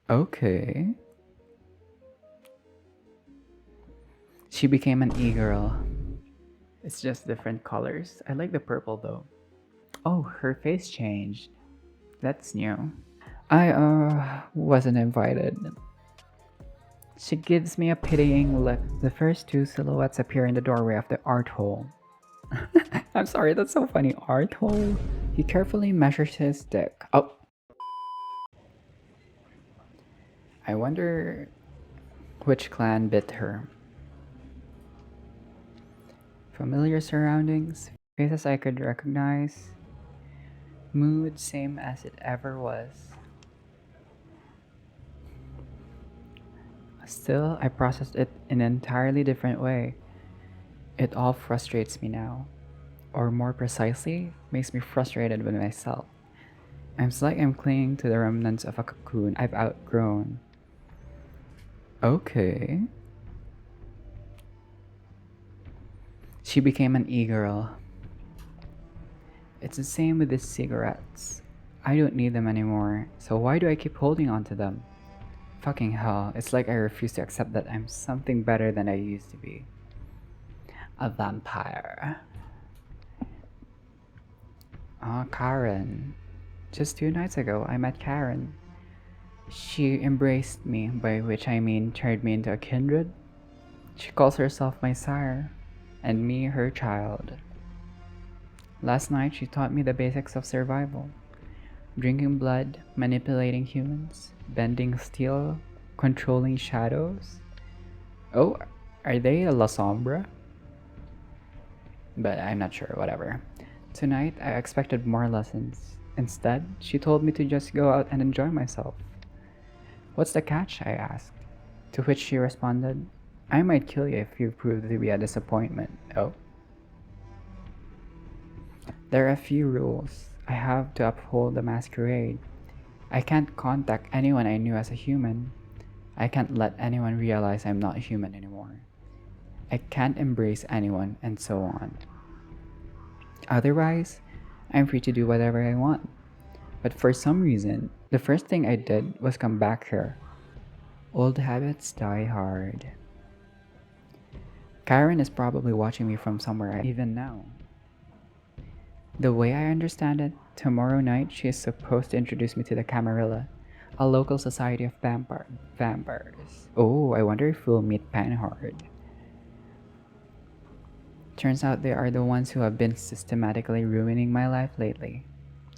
Okay. She became an e-girl. It's just different colors. I like the purple though. Oh, her face changed. That's new. I wasn't invited. She gives me a pitying look. The first two silhouettes appear in the doorway of the art hole. I'm sorry, that's so funny. Art hole? He carefully measures his dick. Oh, I wonder which clan bit her. Familiar surroundings, faces I could recognize, mood same as it ever was. Still, I processed it in an entirely different way. It all frustrates me now. Or more precisely, makes me frustrated with myself. It's like I'm clinging to the remnants of a cocoon I've outgrown. Okay. She became an e-girl. It's the same with these cigarettes. I don't need them anymore, so why do I keep holding on to them? Fucking hell, it's like I refuse to accept that I'm something better than I used to be. A vampire. Ah, Karen. Just 2 nights ago, I met Karen. She embraced me, by which I mean turned me into a kindred. She calls herself my sire, and me her child. Last night, she taught me the basics of survival: drinking blood, manipulating humans, bending steel, controlling shadows. Oh, are they a Lasombra? But I'm not sure, whatever. Tonight, I expected more lessons. Instead, she told me to just go out and enjoy myself. What's the catch? I asked. To which she responded, I might kill you if you prove to be a disappointment. Oh. There are a few rules. I have to uphold the masquerade. I can't contact anyone I knew as a human. I can't let anyone realize I'm not human anymore. I can't embrace anyone, and so on. Otherwise, I'm free to do whatever I want. But for some reason, the first thing I did was come back here. Old habits die hard. Karen is probably watching me from somewhere even now. The way I understand it, tomorrow night she is supposed to introduce me to the Camarilla, a local society of vampires. Oh, I wonder if we'll meet Panhard. Turns out they are the ones who have been systematically ruining my life lately.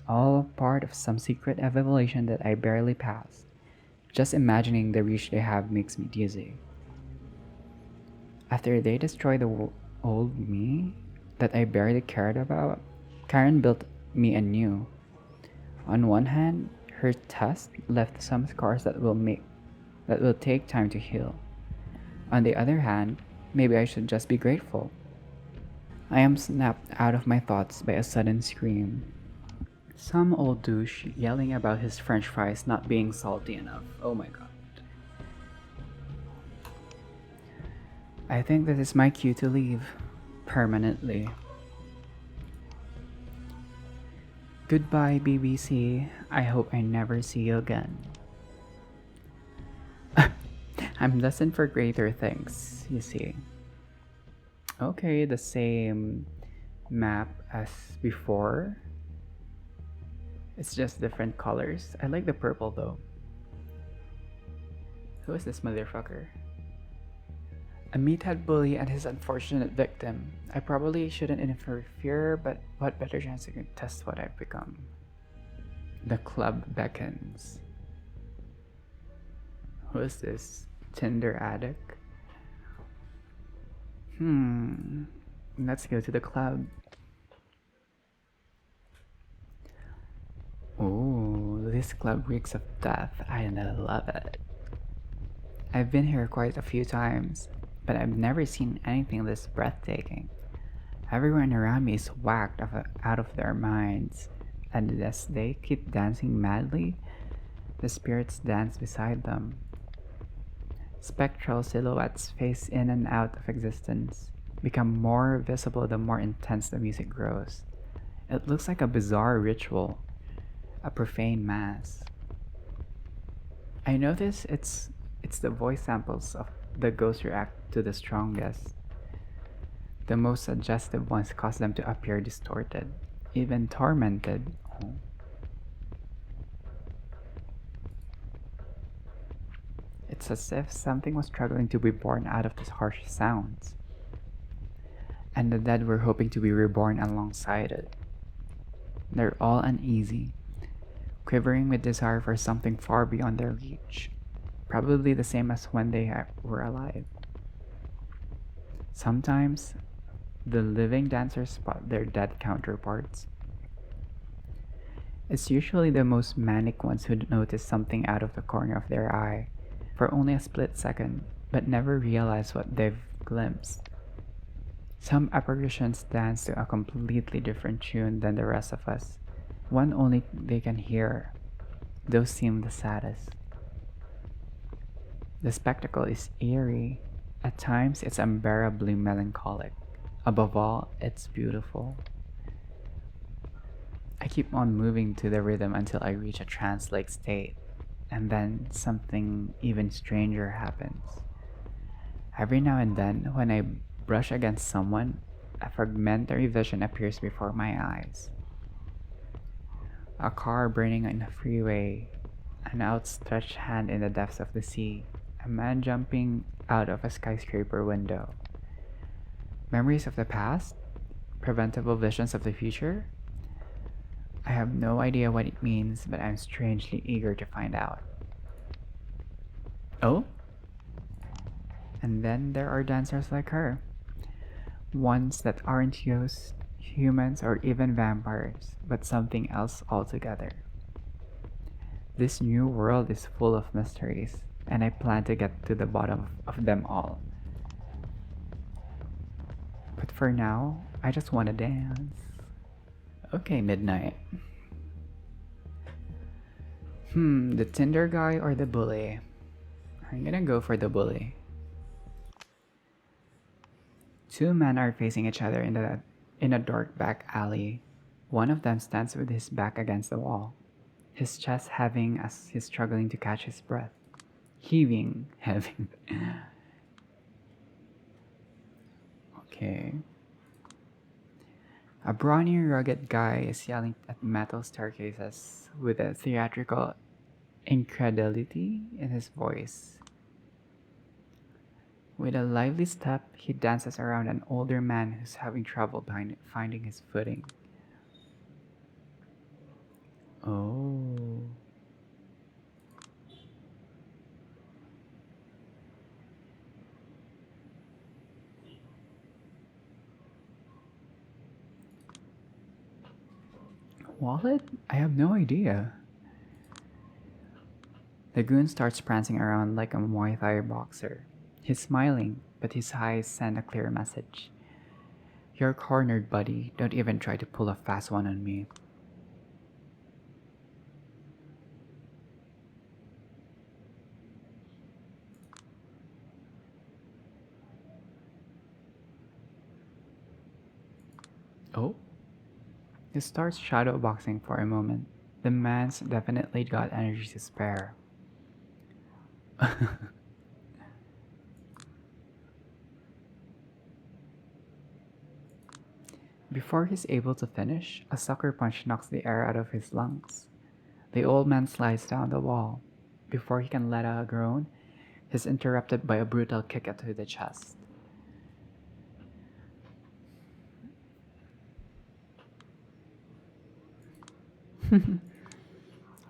All part of some secret evaluation that I barely passed. Just imagining the reach they have makes me dizzy. After they destroy the old me that I barely cared about, Karen built me anew. On one hand, her test left some scars that will take time to heal. On the other hand, maybe I should just be grateful. I am snapped out of my thoughts by a sudden scream. Some old douche yelling about his french fries not being salty enough. Oh my god. I think this is my cue to leave. Permanently. Goodbye, BBC. I hope I never see you again. I'm destined for greater things, you see. Okay, the same map as before. It's just different colors. I like the purple though. Who is this motherfucker? A meathead bully and his unfortunate victim. I probably shouldn't interfere, but what better chance to test what I've become? The club beckons. Who is this? Tinder addict? Let's go to the club. Oh, this club reeks of death. I love it. I've been here quite a few times, but I've never seen anything this breathtaking. Everyone around me is whacked out of their minds, and as they keep dancing madly, the spirits dance beside them. Spectral silhouettes phase in and out of existence, become more visible the more intense the music grows. It looks like a bizarre ritual, a profane mass. I notice it's the voice samples of the ghosts react to the strongest. The most suggestive ones cause them to appear distorted, even tormented. Oh. It's as if something was struggling to be born out of these harsh sounds, and the dead were hoping to be reborn alongside it. They're all uneasy, quivering with desire for something far beyond their reach, probably the same as when they were alive. Sometimes, the living dancers spot their dead counterparts. It's usually the most manic ones who notice something out of the corner of their eye for only a split second, but never realize what they've glimpsed. Some apparitions dance to a completely different tune than the rest of us, one only they can hear. Those seem the saddest. The spectacle is eerie. At times, it's unbearably melancholic. Above all, it's beautiful. I keep on moving to the rhythm until I reach a trance-like state, and then something even stranger happens. Every now and then, when I brush against someone, a fragmentary vision appears before my eyes. A car burning in a freeway, an outstretched hand in the depths of the sea, a man jumping out of a skyscraper window. Memories of the past? Preventable visions of the future? I have no idea what it means, but I'm strangely eager to find out. Oh? And then there are dancers like her. Ones that aren't ghosts, humans, or even vampires, but something else altogether. This new world is full of mysteries, and I plan to get to the bottom of them all. But for now, I just want to dance. Okay, midnight. The Tinder guy or the bully? I'm gonna go for the bully. Two men are facing each other in a dark back alley. One of them stands with his back against the wall, his chest heaving as he's struggling to catch his breath. Heaving. Okay. A brawny, rugged guy is yelling at metal staircases with a theatrical incredulity in his voice. With a lively step, he dances around an older man who's having trouble finding his footing. Oh. Wallet? I have no idea. The goon starts prancing around like a Muay Thai boxer. He's smiling, but his eyes send a clear message. You're cornered, buddy. Don't even try to pull a fast one on me. Oh? He starts shadow boxing for a moment. The man's definitely got energy to spare. Before he's able to finish, a sucker punch knocks the air out of his lungs. The old man slides down the wall. Before he can let out a groan, he's interrupted by a brutal kick to the chest.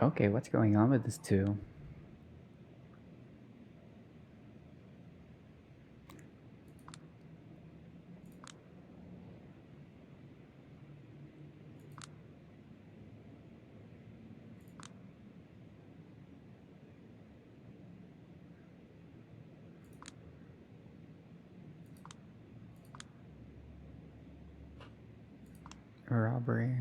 Okay, what's going on with these two? Robbery.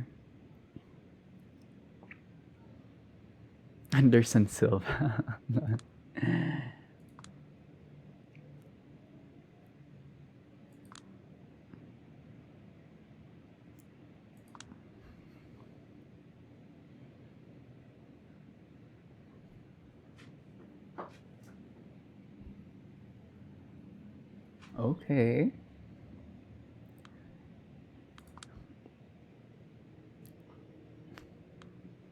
Anderson Silva. Okay.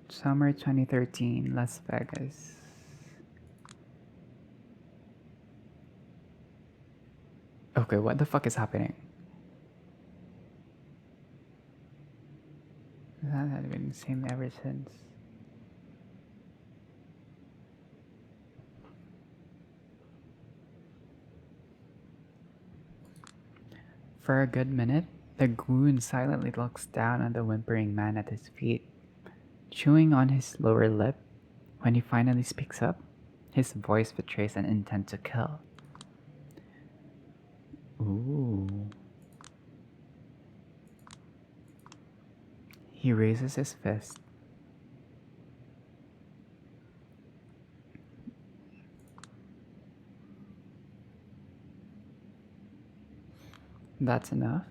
Summer 2013, Las Vegas. Okay, what the fuck is happening? That had been the same ever since. For a good minute, the goon silently looks down on the whimpering man at his feet, chewing on his lower lip. When he finally speaks up, his voice betrays an intent to kill. Ooh. He raises his fist. That's enough?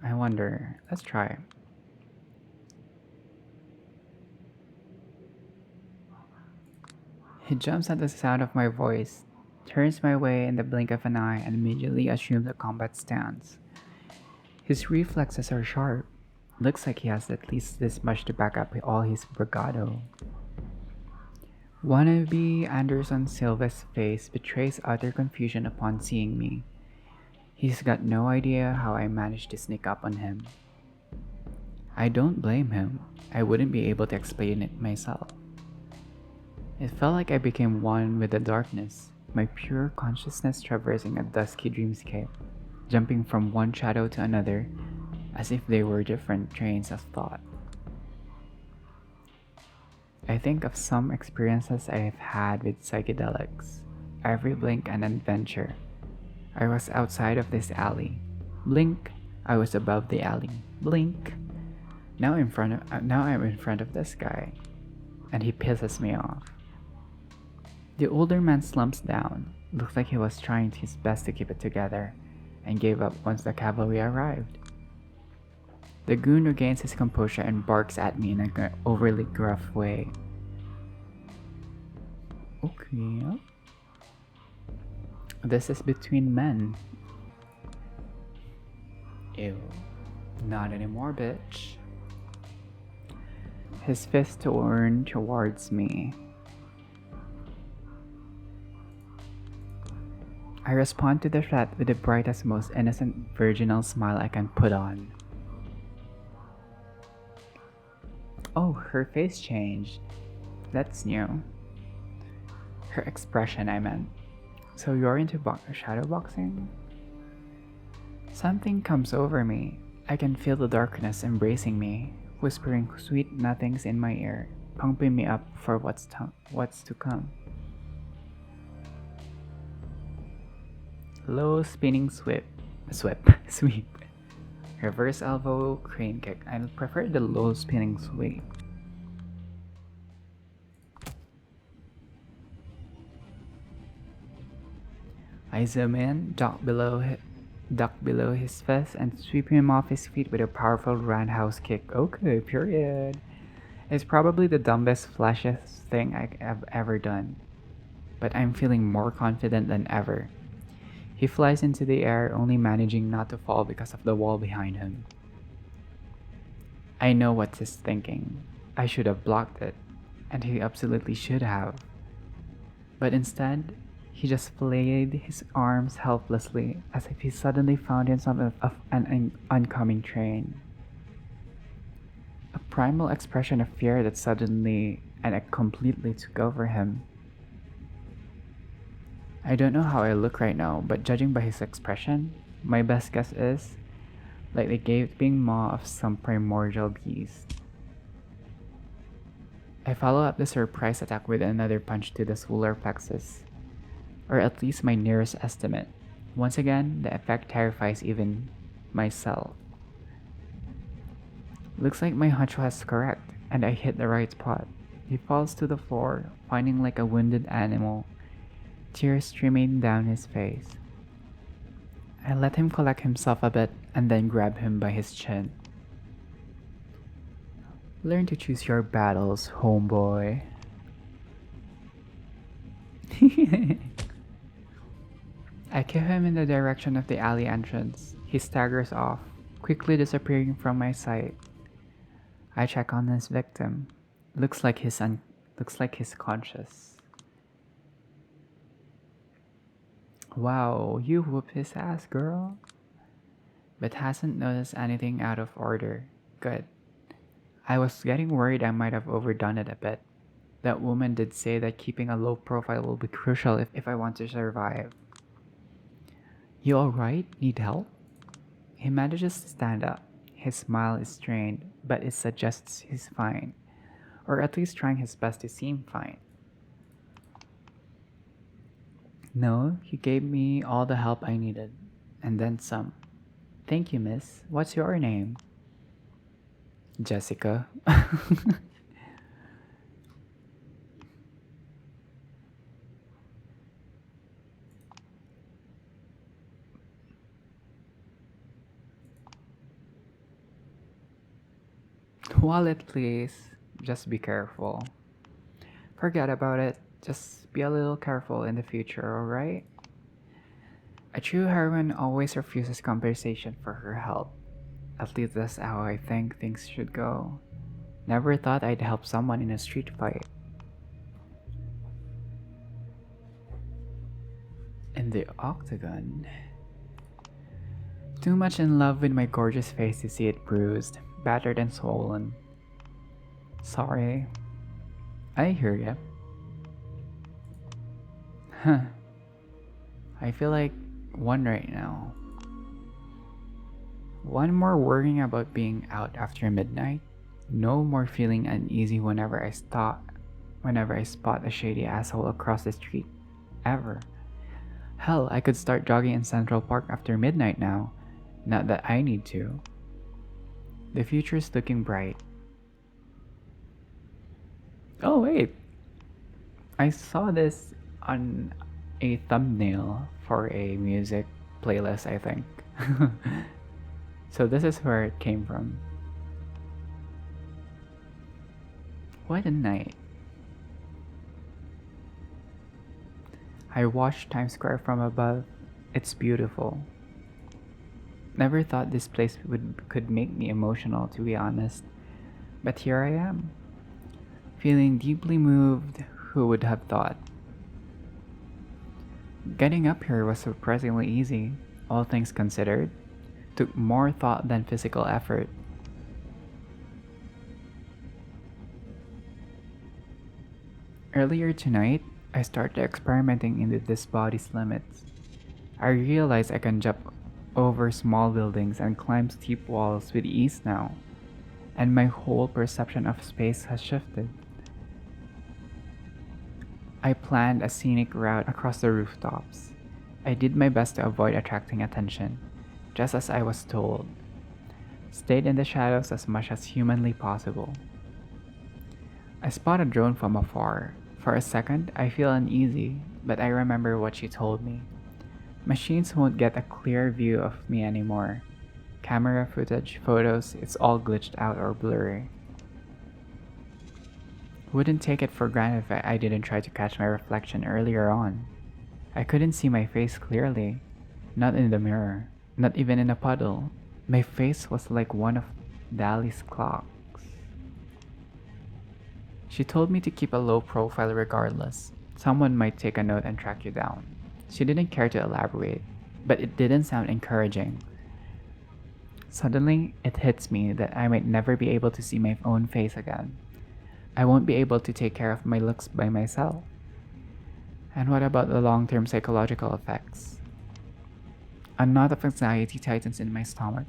I wonder. Let's try. He jumps at the sound of my voice, turns my way in the blink of an eye, and immediately assumes a combat stance. His reflexes are sharp. Looks like he has at least this much to back up all his bravado. Wannabe Anderson Silva's face betrays utter confusion upon seeing me. He's got no idea how I managed to sneak up on him. I don't blame him. I wouldn't be able to explain it myself. It felt like I became one with the darkness, my pure consciousness traversing a dusky dreamscape, jumping from one shadow to another, as if they were different trains of thought. I think of some experiences I have had with psychedelics. Every blink an adventure. I was outside of this alley. Blink, I was above the alley. Blink. Now I'm in front of this guy, and he pisses me off. The older man slumps down, looks like he was trying his best to keep it together, and gave up once the cavalry arrived. The goon regains his composure and barks at me in an overly gruff way. Okay. This is between men. Ew. Not anymore, bitch. His fist turned towards me. I respond to the threat with the brightest, most innocent, virginal smile I can put on. Oh, her face changed. That's new. Her expression, I meant. So you're into shadow boxing? Something comes over me. I can feel the darkness embracing me, whispering sweet nothings in my ear, pumping me up for what's to come. Low spinning sweep. Reverse elbow, crane kick. I prefer the low spinning sweep. I zoom in, duck below his fist, and sweep him off his feet with a powerful roundhouse kick. Okay, period. It's probably the dumbest, flashiest thing I have ever done, but I'm feeling more confident than ever. He flies into the air, only managing not to fall because of the wall behind him. I know what he's thinking. I should have blocked it, and he absolutely should have. But instead, he just flayed his arms helplessly, as if he suddenly found himself of an oncoming train. A primal expression of fear that suddenly and completely took over him. I don't know how I look right now, but judging by his expression, my best guess is like the gaping maw of some primordial beast. I follow up the surprise attack with another punch to the solar plexus, or at least my nearest estimate. Once again, the effect terrifies even myself. Looks like my hunch was correct, and I hit the right spot. He falls to the floor, whining like a wounded animal, tears streaming down his face. I let him collect himself a bit and then grab him by his chin. Learn to choose your battles, homeboy. I kick him in the direction of the alley entrance. He staggers off, quickly disappearing from my sight. I check on his victim. Looks like he's conscious. Wow, you whooped his ass, girl. But hasn't noticed anything out of order. Good. I was getting worried I might have overdone it a bit. That woman did say that keeping a low profile will be crucial if I want to survive. You alright? Need help? He manages to stand up. His smile is strained, but it suggests he's fine, or at least trying his best to seem fine. No, he gave me all the help I needed, and then some. Thank you, miss. What's your name? Jessica. Wallet, please. Just be careful. Forget about it. Just be a little careful in the future, alright? A true heroine always refuses compensation for her help. At least that's how I think things should go. Never thought I'd help someone in a street fight. In the octagon. Too much in love with my gorgeous face to see it bruised, battered, and swollen. Sorry. I hear ya. Huh. I feel like one right now. One more worrying about being out after midnight. No more feeling uneasy whenever I spot a shady asshole across the street. Ever. Hell, I could start jogging in Central Park after midnight now. Not that I need to. The future's looking bright. Oh wait. I saw this on a thumbnail for a music playlist, I think. So this is where it came from. What a night. I watched Times Square from above. It's beautiful. Never thought this place could make me emotional, to be honest. But here I am. Feeling deeply moved, who would have thought? Getting up here was surprisingly easy, all things considered. Took more thought than physical effort. Earlier tonight, I started experimenting into this body's limits. I realized I can jump over small buildings and climb steep walls with ease now, and my whole perception of space has shifted. I planned a scenic route across the rooftops. I did my best to avoid attracting attention, just as I was told. Stayed in the shadows as much as humanly possible. I spot a drone from afar. For a second, I feel uneasy, but I remember what she told me. Machines won't get a clear view of me anymore. Camera footage, photos, it's all glitched out or blurry. Wouldn't take it for granted if I didn't try to catch my reflection earlier on. I couldn't see my face clearly. Not in the mirror. Not even in a puddle. My face was like one of Dali's clocks. She told me to keep a low profile regardless. Someone might take a note and track you down. She didn't care to elaborate, but it didn't sound encouraging. Suddenly, it hits me that I might never be able to see my own face again. I won't be able to take care of my looks by myself. And what about the long-term psychological effects? A knot of anxiety tightens in my stomach.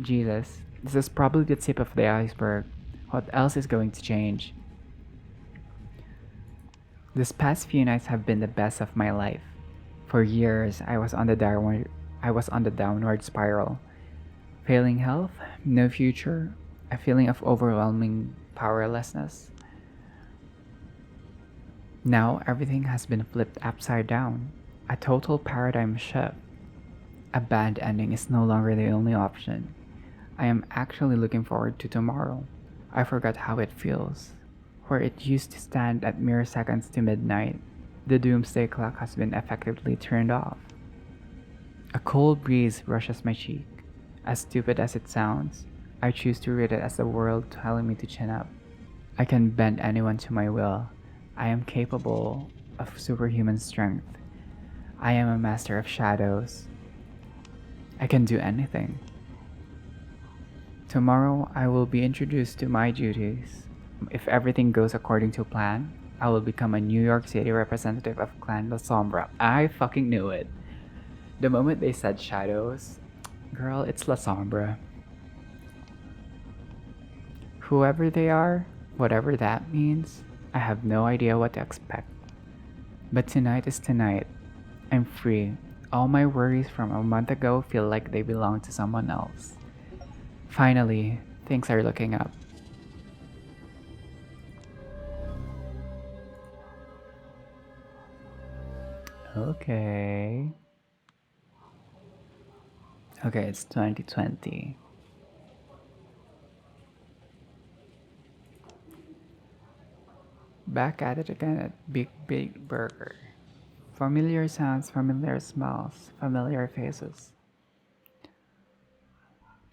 Jesus, this is probably the tip of the iceberg. What else is going to change? These past few nights have been the best of my life. For years, I was on the downward spiral. Failing health, no future, a feeling of overwhelming powerlessness. Now everything has been flipped upside down. A total paradigm shift. A bad ending is no longer the only option. I am actually looking forward to tomorrow. I forgot how it feels. Where it used to stand at mere seconds to midnight, the doomsday clock has been effectively turned off. A cold breeze brushes my cheek. As stupid as it sounds, I choose to read it as the world telling me to chin up. I can bend anyone to my will. I am capable of superhuman strength. I am a master of shadows. I can do anything. Tomorrow, I will be introduced to my duties. If everything goes according to plan, I will become a New York City representative of Clan Lasombra. I fucking knew it. The moment they said shadows, girl, it's Lasombra. Whoever they are, whatever that means, I have no idea what to expect. But tonight is tonight. I'm free. All my worries from a month ago feel like they belong to someone else. Finally, things are looking up. Okay. Okay, it's 2020. Back at it again at Big Big Burger. Familiar sounds, familiar smells, familiar faces.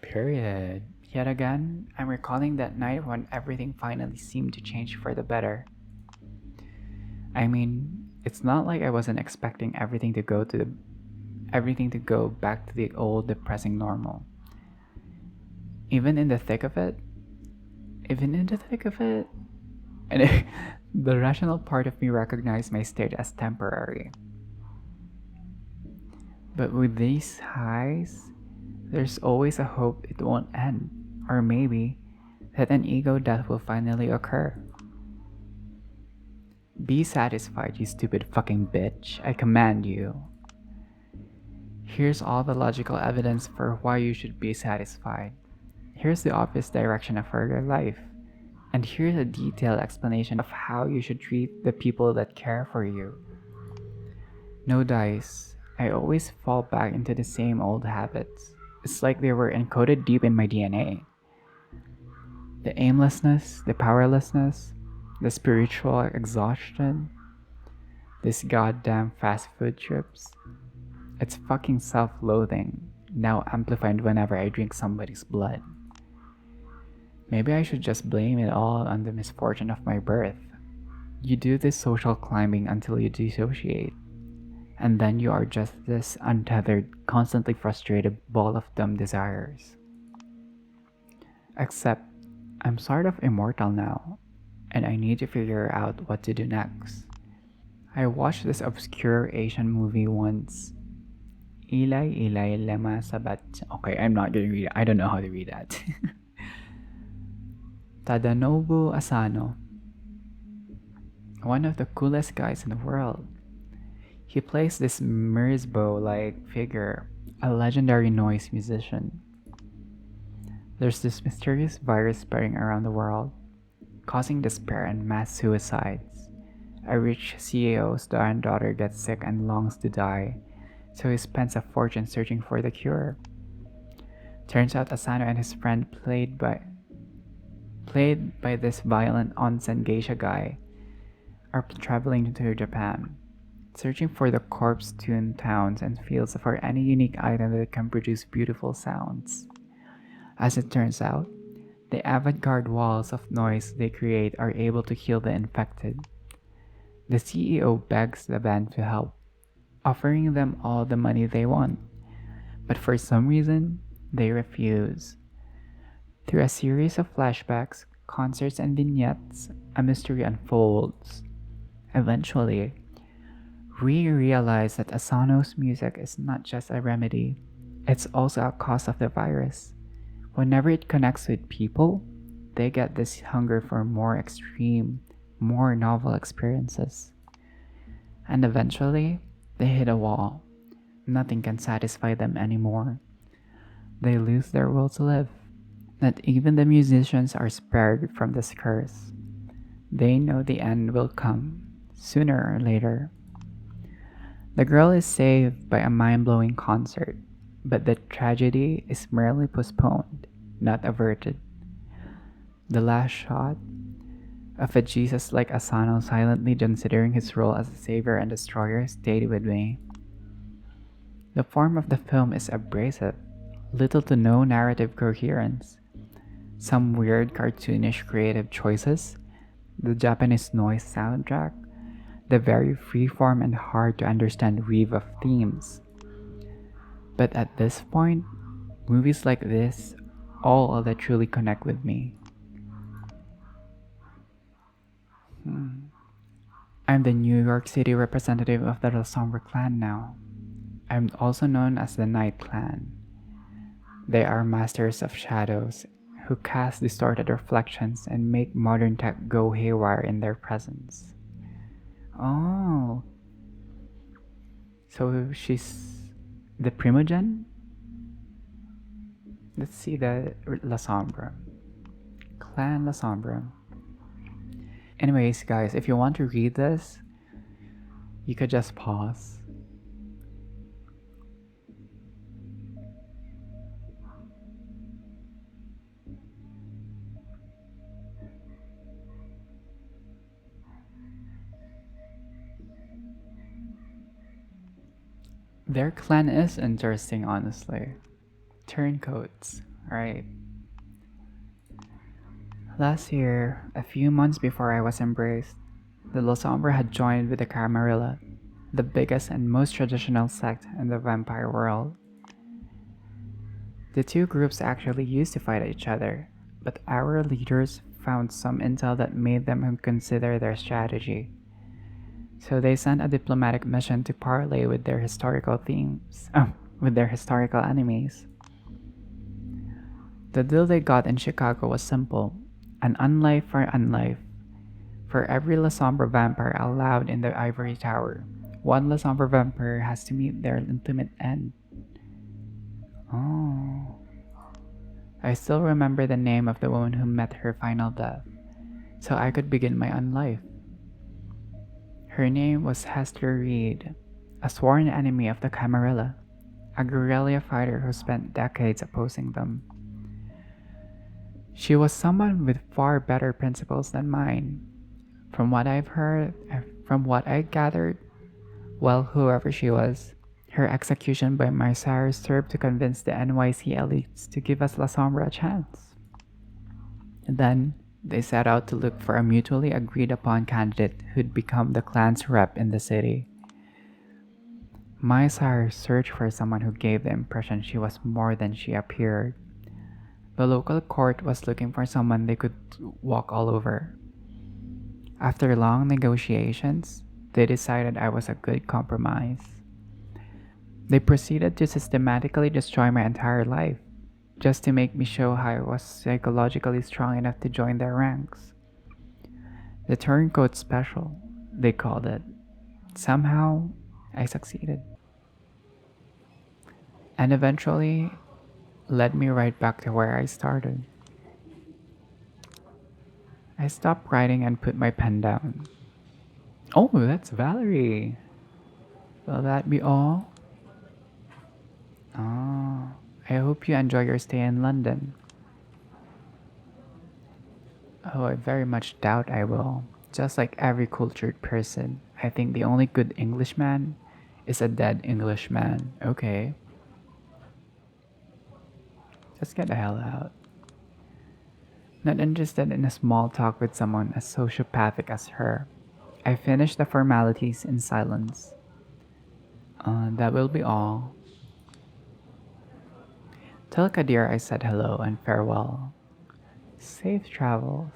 Period. Yet again, I'm recalling that night when everything finally seemed to change for the better. I mean, it's not like I wasn't expecting everything to go back to the old depressing normal. Even in the thick of it, even in the thick of it, and the rational part of me recognized my state as temporary. But with these highs, there's always a hope it won't end, or maybe that an ego death will finally occur. Be satisfied, you stupid fucking bitch. I command you. Here's all the logical evidence for why you should be satisfied. Here's the obvious direction of further life. And here's a detailed explanation of how you should treat the people that care for you. No dice. I always fall back into the same old habits. It's like they were encoded deep in my DNA. The aimlessness, the powerlessness, the spiritual exhaustion, these goddamn fast food trips. It's fucking self loathing, now amplified whenever I drink somebody's blood. Maybe I should just blame it all on the misfortune of my birth. You do this social climbing until you dissociate, and then you are just this untethered, constantly frustrated ball of dumb desires. Except, I'm sort of immortal now, and I need to figure out what to do next. I watched this obscure Asian movie once. Ilay ilay lema sabat. Okay, I'm not gonna read it. I don't know how to read that. Tadanobu Asano, one of the coolest guys in the world. He plays this Merzbow-like figure, a legendary noise musician. There's this mysterious virus spreading around the world, causing despair and mass suicides. A rich CEO's granddaughter gets sick and longs to die, so he spends a fortune searching for the cure. Turns out Asano and his friend, played by this violent onsen geisha guy, are traveling to Japan, searching for the corpse-tuned towns and fields for any unique item that can produce beautiful sounds. As it turns out, the avant-garde walls of noise they create are able to heal the infected. The CEO begs the band to help, offering them all the money they want, but for some reason, they refuse. Through a series of flashbacks, concerts, and vignettes, a mystery unfolds. Eventually, we realize that Asano's music is not just a remedy, it's also a cause of the virus. Whenever it connects with people, they get this hunger for more extreme, more novel experiences. And eventually, they hit a wall. Nothing can satisfy them anymore. They lose their will to live. Not even the musicians are spared from this curse. They know the end will come, sooner or later. The girl is saved by a mind blowing concert, but the tragedy is merely postponed, not averted. The last shot of a Jesus like Asano silently considering his role as a savior and destroyer stayed with me. The form of the film is abrasive, little to no narrative coherence, some weird cartoonish creative choices, the Japanese noise soundtrack, the very freeform and hard to understand weave of themes. But at this point, movies like this all that truly connect with me. I'm the New York City representative of the Lasombra clan now. I'm also known as the Night Clan. They are masters of shadows who cast distorted reflections and make modern tech go haywire in their presence. Oh, so she's the primogen? Let's see the Lasombra. Clan Lasombra. Anyways, guys, if you want to read this, you could just pause. Their clan is interesting, honestly. Turncoats, right? Last year, a few months before I was embraced, the Lasombra had joined with the Camarilla, the biggest and most traditional sect in the vampire world. The two groups actually used to fight each other, but our leaders found some intel that made them consider their strategy. So they sent a diplomatic mission to parley with their historical themes, with their historical enemies. The deal they got in Chicago was simple: an unlife for unlife. For every Lasombra vampire allowed in the ivory tower, one Lasombra vampire has to meet their ultimate end. Oh. I still remember the name of the woman who met her final death, so I could begin my unlife. Her name was Hester Reed, a sworn enemy of the Camarilla, a guerrilla fighter who spent decades opposing them. She was someone with far better principles than mine. From what I've heard, from what I gathered, well, whoever she was, her execution by my sire served to convince the NYC elites to give us La Sombra a chance. And then, they set out to look for a mutually agreed upon candidate who'd become the clan's rep in the city. My sire searched for someone who gave the impression she was more than she appeared. The local court was looking for someone they could walk all over. After long negotiations, they decided I was a good compromise. They proceeded to systematically destroy my entire life, just to make me show how I was psychologically strong enough to join their ranks. The turncoat special, they called it. Somehow, I succeeded. And eventually, led me right back to where I started. I stopped writing and put my pen down. Oh, that's Valerie. Will that be all? Oh, I hope you enjoy your stay in London. Oh, I very much doubt I will. Just like every cultured person, I think the only good Englishman is a dead Englishman. Okay, just get the hell out. Not interested in a small talk with someone as sociopathic as her. I finished the formalities in silence. That will be all. Tell Kadir I said hello and farewell. Safe travels.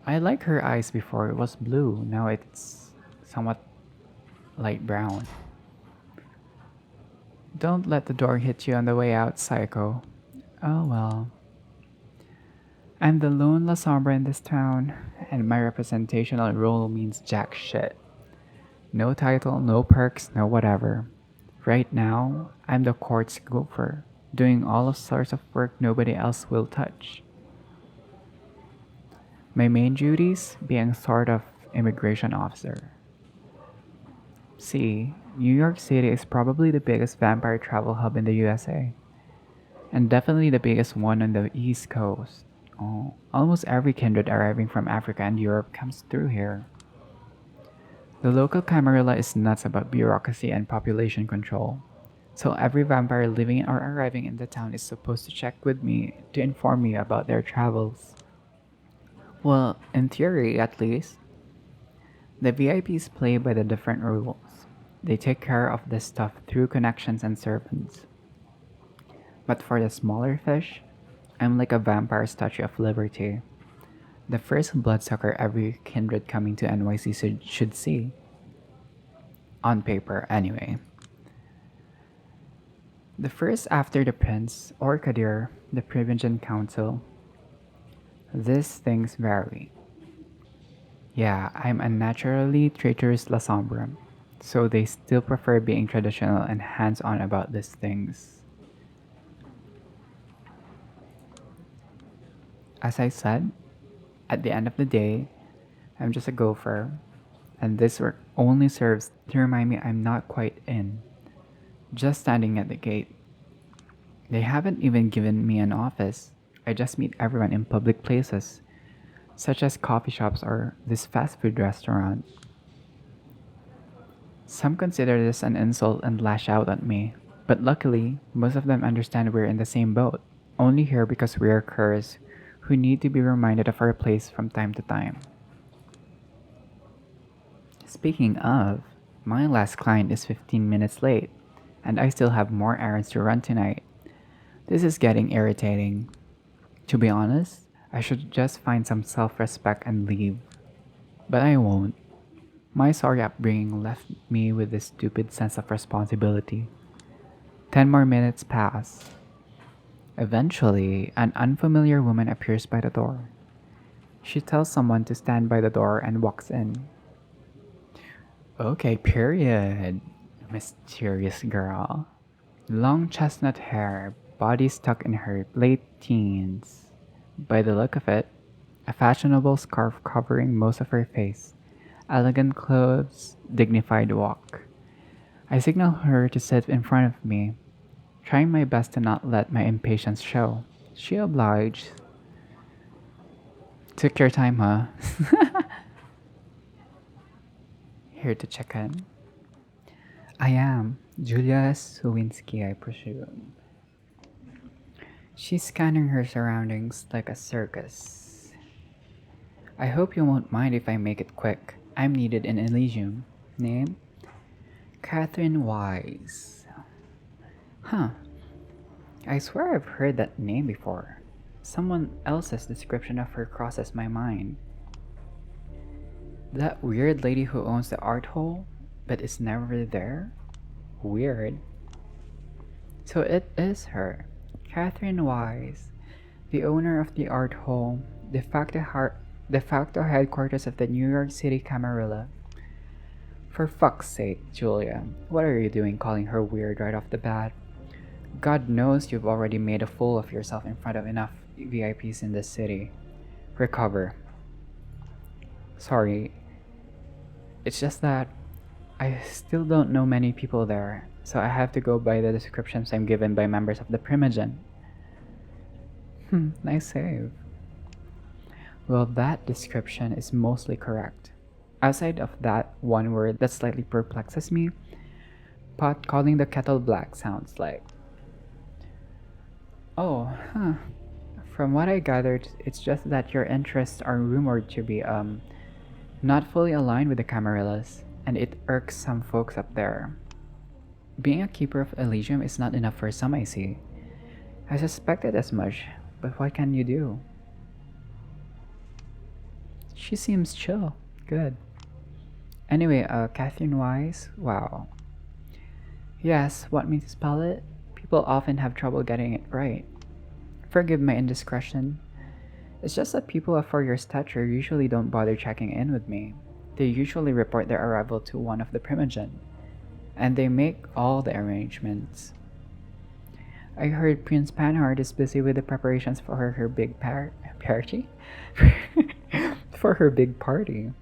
I like her eyes before it was blue, now it's somewhat light brown. Don't let the door hit you on the way out, psycho. Oh well. I'm the lone La Sombra in this town, and my representational role means jack shit. No title, no perks, no whatever. Right now, I'm the court's gopher, doing all sorts of work nobody else will touch. My main duties being sort of immigration officer. See, New York City is probably the biggest vampire travel hub in the USA, and definitely the biggest one on the East Coast. Oh, almost every kindred arriving from Africa and Europe comes through here. The local Camarilla is nuts about bureaucracy and population control. So every vampire living or arriving in the town is supposed to check with me to inform me about their travels. Well, in theory at least, the VIPs play by the different rules. They take care of this stuff through connections and servants. But for the smaller fish, I'm like a vampire Statue of Liberty. The first bloodsucker every kindred coming to NYC should see. On paper, anyway. The first after the prince, or Kadir, the Prevention Council. These things vary. Yeah, I'm a naturally traitorous Lasombra, so they still prefer being traditional and hands-on about these things. As I said, at the end of the day, I'm just a gopher, and this work only serves to remind me I'm not quite in, just standing at the gate. They haven't even given me an office. I just meet everyone in public places, such as coffee shops or this fast food restaurant. Some consider this an insult and lash out at me, but luckily, most of them understand we're in the same boat, only here because we're curs who need to be reminded of our place from time to time. Speaking of, my last client is 15 minutes late, and I still have more errands to run tonight. This is getting irritating. To be honest, I should just find some self respect and leave. But I won't. My sorry upbringing left me with this stupid sense of responsibility. 10 more minutes pass. Eventually, an unfamiliar woman appears by the door. She tells someone to stand by the door and walks in. Okay, period. Mysterious girl. Long chestnut hair, body stuck in her late teens. By the look of it, a fashionable scarf covering most of her face. Elegant clothes, dignified walk. I signal her to sit in front of me, trying my best to not let my impatience show. She obliged. Took your time, huh? Here to check in. I am Julia Sawinski, I presume. She's scanning her surroundings like a circus. I hope you won't mind if I make it quick. I'm needed in Elysium. Name? Catherine Wise. Huh. I swear I've heard that name before. Someone else's description of her crosses my mind. That weird lady who owns the art hole, but is never there? Weird. So it is her, Catherine Wise, the owner of the art hole, de facto headquarters of the New York City Camarilla. For fuck's sake, Julia, what are you doing calling her weird right off the bat? God knows you've already made a fool of yourself in front of enough VIPs in this city. Recover. Sorry, it's just that I still don't know many people there, so I have to go by the descriptions I'm given by members of the Primogen. Nice save. Well, that description is mostly correct. Outside of that one word that slightly perplexes me, pot calling the kettle black sounds like. Oh, huh. From what I gathered, it's just that your interests are rumored to be, not fully aligned with the Camarillas, and it irks some folks up there. Being a keeper of Elysium is not enough for some, I see. I suspected as much, but what can you do? She seems chill. Good. Anyway, Catherine Wise? Wow. Yes, want me to spell it? People often have trouble getting it right. Forgive my indiscretion. It's just that people of your stature usually don't bother checking in with me. They usually report their arrival to one of the Primogen, and they make all the arrangements. I heard Prince Panhard is busy with the preparations for her big party? For her big party.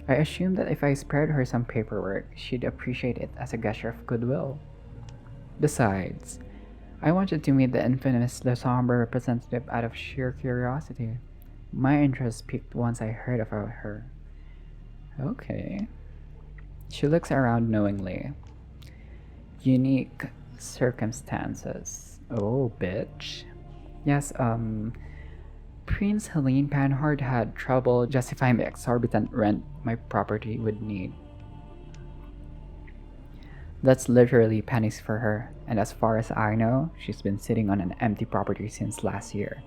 I assumed that if I spared her some paperwork, she'd appreciate it as a gesture of goodwill. Besides, I wanted to meet the infamous Lasombra representative out of sheer curiosity. My interest piqued once I heard about her. Okay. She looks around knowingly. Unique circumstances. Oh, bitch. Yes, Prince Helene Panhard had trouble justifying the exorbitant rent my property would need. That's literally pennies for her, and as far as I know, she's been sitting on an empty property since last year.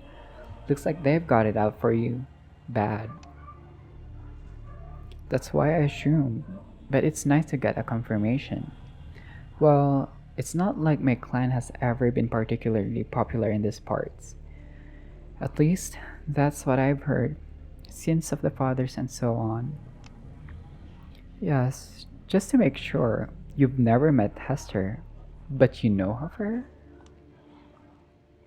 Looks like they've got it out for you. Bad. That's why I assume. But it's nice to get a confirmation. Well, it's not like my clan has ever been particularly popular in these parts. At least, that's what I've heard. Sins of the fathers and so on. Yes, just to make sure, you've never met Hester, but you know of her?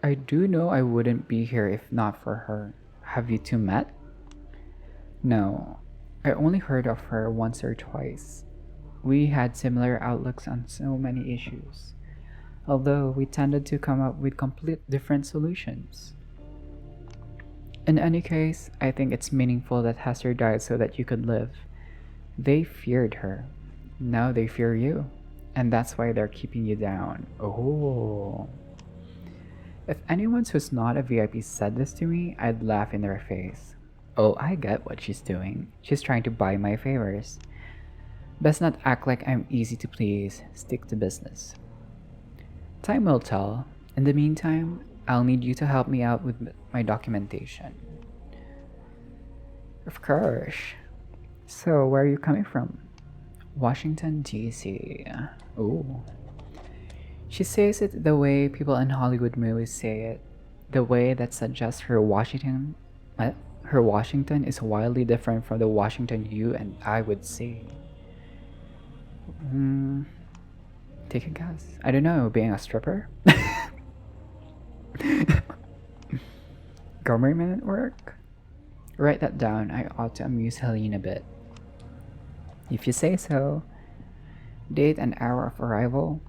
I do know I wouldn't be here if not for her. Have you two met? No, I only heard of her once or twice. We had similar outlooks on so many issues, although we tended to come up with complete different solutions. In any case, I think it's meaningful that Hester died so that you could live. They feared her. Now they fear you. And that's why they're keeping you down. Oh. If anyone who's not a VIP said this to me, I'd laugh in their face. Oh, I get what she's doing. She's trying to buy my favors. Best not act like I'm easy to please. Stick to business. Time will tell. In the meantime, I'll need you to help me out with my documentation. Of course. So, where are you coming from? Washington, D.C. Ooh. She says it the way people in Hollywood movies say it. The way that suggests her Washington is wildly different from the Washington you and I would see. Take a guess. I don't know, being a stripper? Government work? Write that down. I ought to amuse Helene a bit. If you say so. Date and hour of arrival.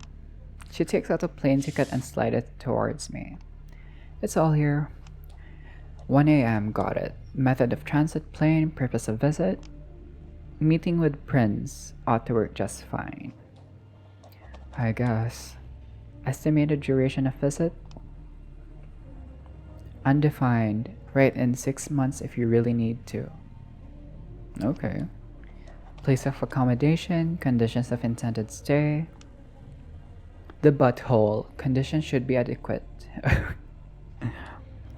She takes out a plane ticket and slides it towards me. It's all here. 1 a.m. Got it. Method of transit plane, purpose of visit. Meeting with Prince ought to work just fine. I guess. Estimated duration of visit? Undefined. Write in 6 months if you really need to. Okay. Place of accommodation, conditions of intended stay. The butthole. Conditions should be adequate.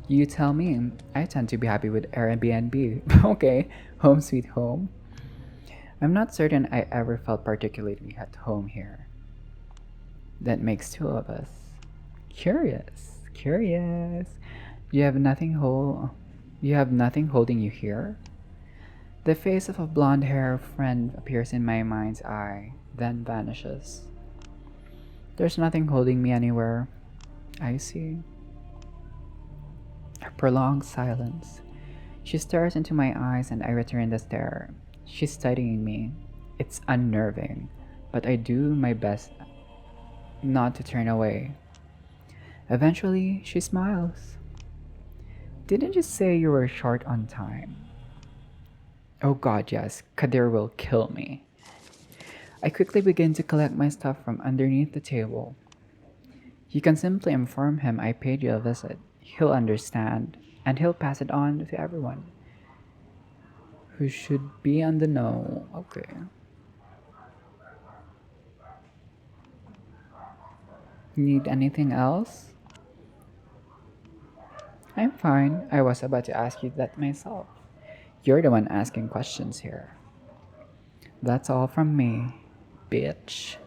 You tell me. I tend to be happy with Airbnb. Okay, home sweet home. I'm not certain I ever felt particularly at home here. That makes two of us. Curious, curious. You have nothing holding you here? The face of a blonde-haired friend appears in my mind's eye, then vanishes. There's nothing holding me anywhere. I see. A prolonged silence. She stares into my eyes and I return the stare. She's studying me. It's unnerving, but I do my best not to turn away. Eventually, she smiles. Didn't you say you were short on time? Oh god, yes. Kadir will kill me. I quickly begin to collect my stuff from underneath the table. You can simply inform him I paid you a visit. He'll understand, and he'll pass it on to everyone who should be on the know. Okay. Need anything else? I'm fine. I was about to ask you that myself. You're the one asking questions here. That's all from me, bitch.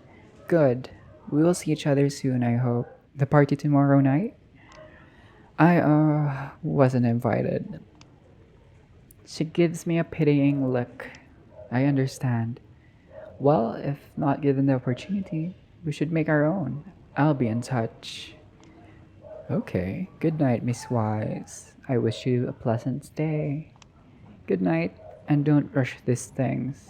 Good. We will see each other soon, I hope. The party tomorrow night? I wasn't invited. She gives me a pitying look. I understand. Well, if not given the opportunity, we should make our own. I'll be in touch. Okay. Good night, Miss Wise. I wish you a pleasant stay. Good night, and don't rush these things.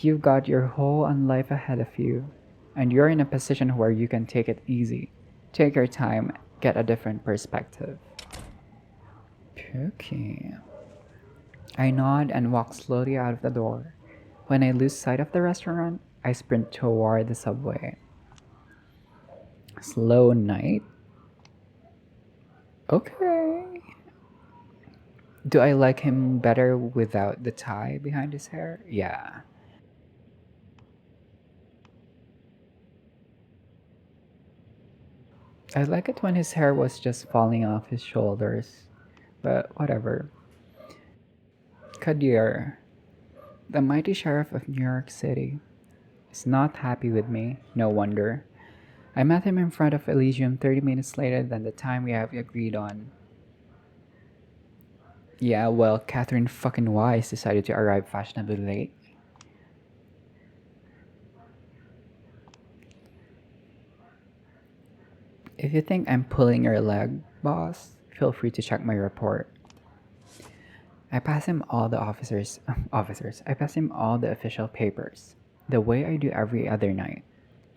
You've got your whole life ahead of you, and you're in a position where you can take it easy. Take your time, get a different perspective. Okay. I nod and walk slowly out of the door. When I lose sight of the restaurant, I sprint toward the subway. Slow night? Okay. Do I like him better without the tie behind his hair? Yeah. I like it when his hair was just falling off his shoulders. But whatever. Kadir, the mighty sheriff of New York City, is not happy with me. No wonder. I met him in front of Elysium 30 minutes later than the time we have agreed on. Yeah, well, Catherine fucking Wise decided to arrive fashionably late. If you think I'm pulling your leg, boss, feel free to check my report. I pass him all the officers. I pass him all the official papers. The way I do every other night.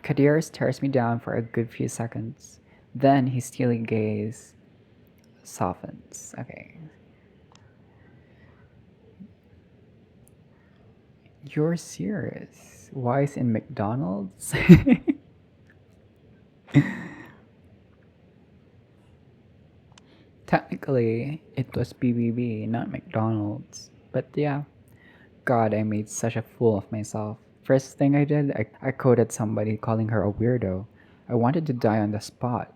Kadir stares me down for a good few seconds. Then his steely gaze softens. Okay. You're serious? Wise in McDonald's? Technically, it was BBB, not McDonald's. But yeah, God, I made such a fool of myself. First thing I did, I quoted somebody calling her a weirdo. I wanted to die on the spot.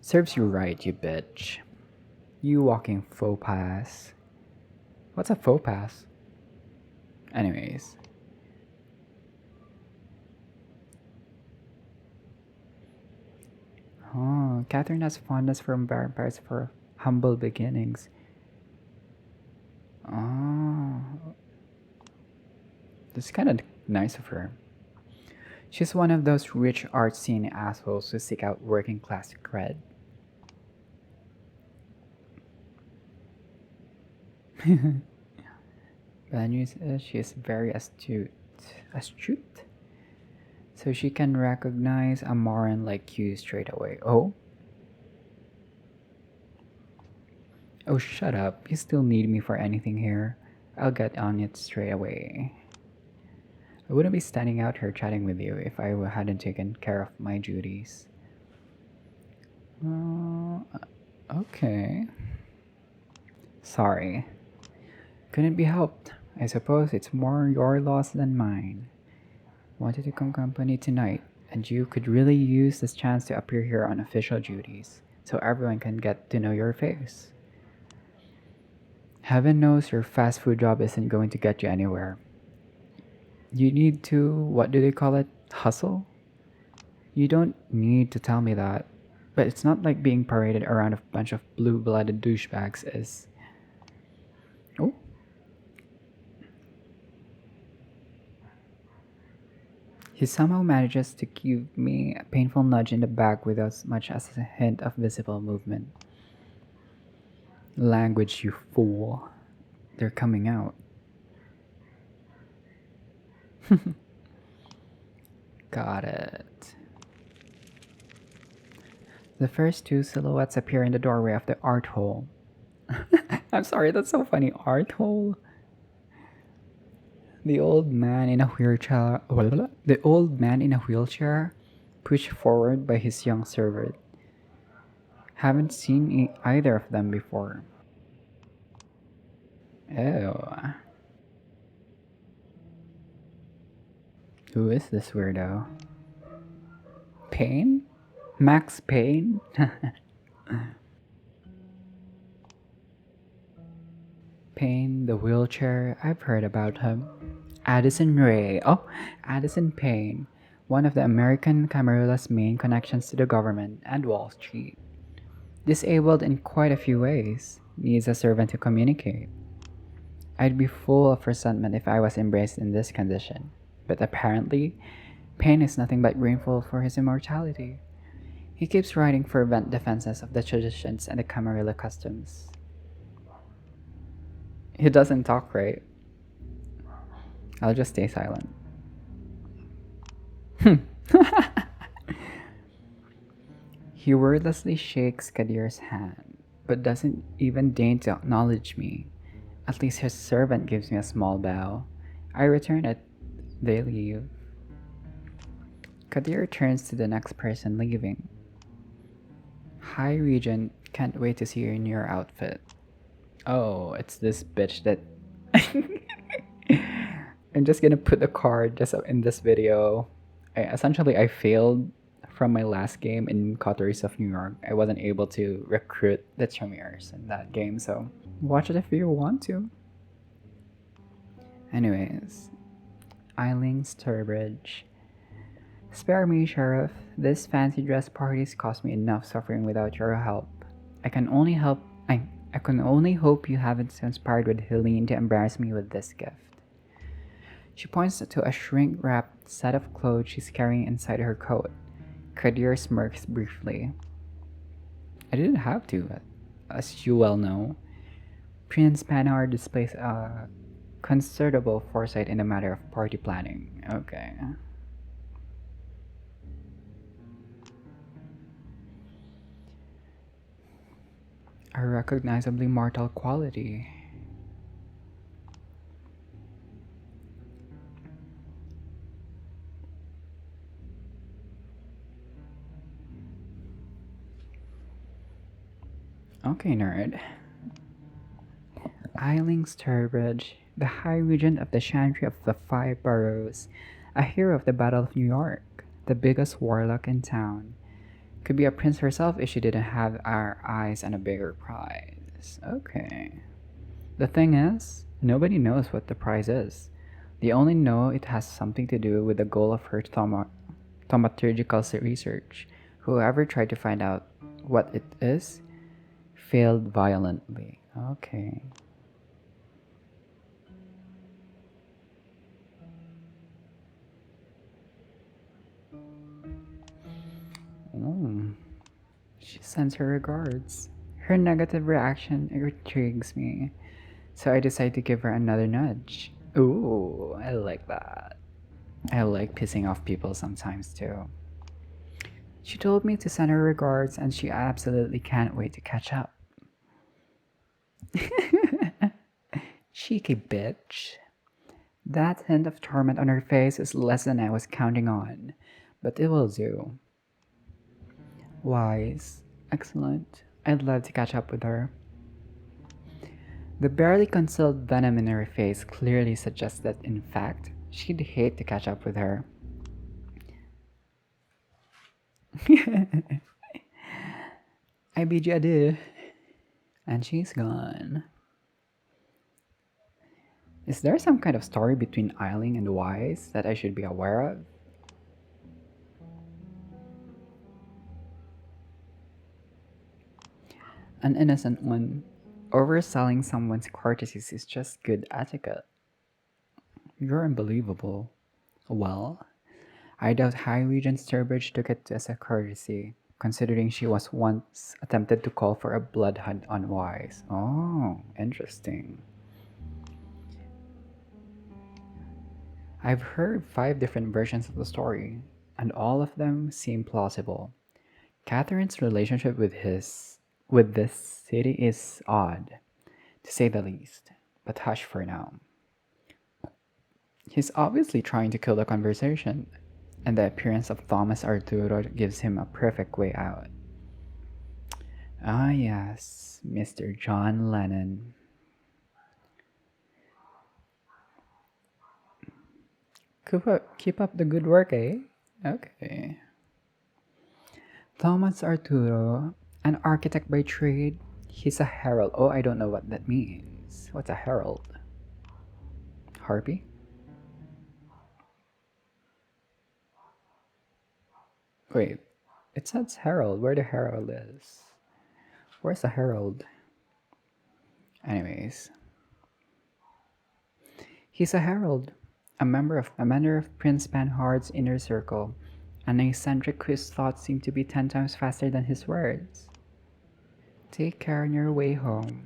Serves you right, you bitch. You walking faux pas. What's a faux pas? Anyways. Oh, Catherine has fondness for vampires for humble beginnings. Oh, that's kind of nice of her. She's one of those rich art scene assholes who seek out working class cred. Bad news is she is very astute. Astute? So she can recognize a moron like you straight away. Oh? Oh, shut up. You still need me for anything here. I'll get on it straight away. I wouldn't be standing out here chatting with you if I hadn't taken care of my duties. Uh, okay. Sorry. Couldn't be helped. I suppose it's more your loss than mine. Wanted to come company tonight, and you could really use this chance to appear here on official duties, so everyone can get to know your face. Heaven knows your fast food job isn't going to get you anywhere. You need to, what do they call it? Hustle? You don't need to tell me that. But it's not like being paraded around a bunch of blue blooded douchebags is. Oh? He somehow manages to give me a painful nudge in the back without as much as a hint of visible movement. Language, you fool. They're coming out. Got it. The first two silhouettes appear in the doorway of the art hole. I'm sorry, that's so funny. Art hole? The old man in a wheelchair. The old man in a wheelchair, pushed forward by his young servant. Haven't seen either of them before. Oh, who is this weirdo? Payne? Max Payne? Payne, the wheelchair. I've heard about him. Addison Ray. Oh, Addison Payne, one of the American Camarillah's main connections to the government and Wall Street. Disabled in quite a few ways, needs a servant to communicate. I'd be full of resentment if I was embraced in this condition, but apparently, Payne is nothing but grateful for his immortality. He keeps writing fervent defenses of the traditions and the Camarillo customs. He doesn't talk, right? I'll just stay silent. He wordlessly shakes Kadir's hand, but doesn't even deign to acknowledge me. At least his servant gives me a small bow. I return it. They leave. Kadir turns to the next person leaving. Hi, Regent. Can't wait to see you in your outfit. Oh, it's this bitch that. I'm just gonna put the card just in this video. I failed from my last game in Coteries of New York. I wasn't able to recruit the Chimers in that game, so watch it if you want to. Anyways, Eiling Sturbridge. Spare me, Sheriff. This fancy dress party's cost me enough suffering without your help. I can only help. I can only hope you haven't conspired with Helene to embarrass me with this gift. She points to a shrink wrapped set of clothes she's carrying inside her coat. Kadir smirks briefly. I didn't have to, as you well know. Prince Panar displays a considerable foresight in the matter of party planning. Okay. A recognizably mortal quality. Okay, nerd. Eiling Sturbridge, the High Regent of the Chantry of the Five Boroughs, a hero of the Battle of New York, the biggest warlock in town. Could be a prince herself if she didn't have our eyes on a bigger prize. Okay. The thing is, nobody knows what the prize is. They only know it has something to do with the goal of her thaumaturgical research. Whoever tried to find out what it is failed violently. Okay. Mm. She sends her regards. Her negative reaction intrigues me, so I decide to give her another nudge. Ooh, I like that. I like pissing off people sometimes too. She told me to send her regards and she absolutely can't wait to catch up. Cheeky bitch. That hint of torment on her face is less than I was counting on, but it will do. Wise. Excellent. I'd love to catch up with her. The barely concealed venom in her face clearly suggests that, in fact, she'd hate to catch up with her. I bid you adieu. And she's gone. Is there some kind of story between Eiling and Wise that I should be aware of? An innocent one. Overselling someone's courtesies is just good etiquette. You're unbelievable. Well, I doubt High Regent Sturbridge took it as a courtesy, considering she was once attempted to call for a blood hunt on Wise. Oh, interesting. I've heard 5 different versions of the story, and all of them seem plausible. Catherine's relationship with this city is odd, to say the least, but hush for now. He's obviously trying to kill the conversation, and the appearance of Thomas Arturo gives him a perfect way out. Ah, yes, Mr. John Lennon. Keep up the good work, eh? Okay. Thomas Arturo, an architect by trade, he's a herald. Oh, I don't know what that means. What's a herald? Harpy? Wait, it says herald. Where the herald is? Where's the herald? Anyways, he's a herald, a member of Prince Panhard's inner circle, an eccentric whose thoughts seem to be 10 times faster than his words. Take care on your way home.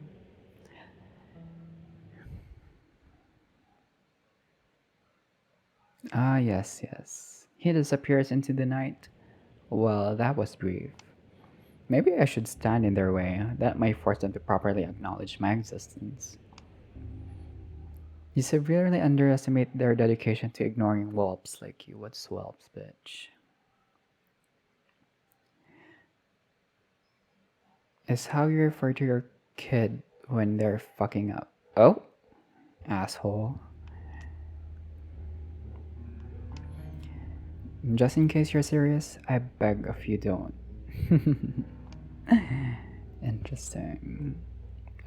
Ah, yes, yes. He disappears into the night. Well, that was brief. Maybe I should stand in their way. That might force them to properly acknowledge my existence. You severely underestimate their dedication to ignoring whelps like you. What's whelps, bitch? Is how you refer to your kid when they're fucking up. Oh, asshole. Just in case you're serious, I beg of you don't. Interesting.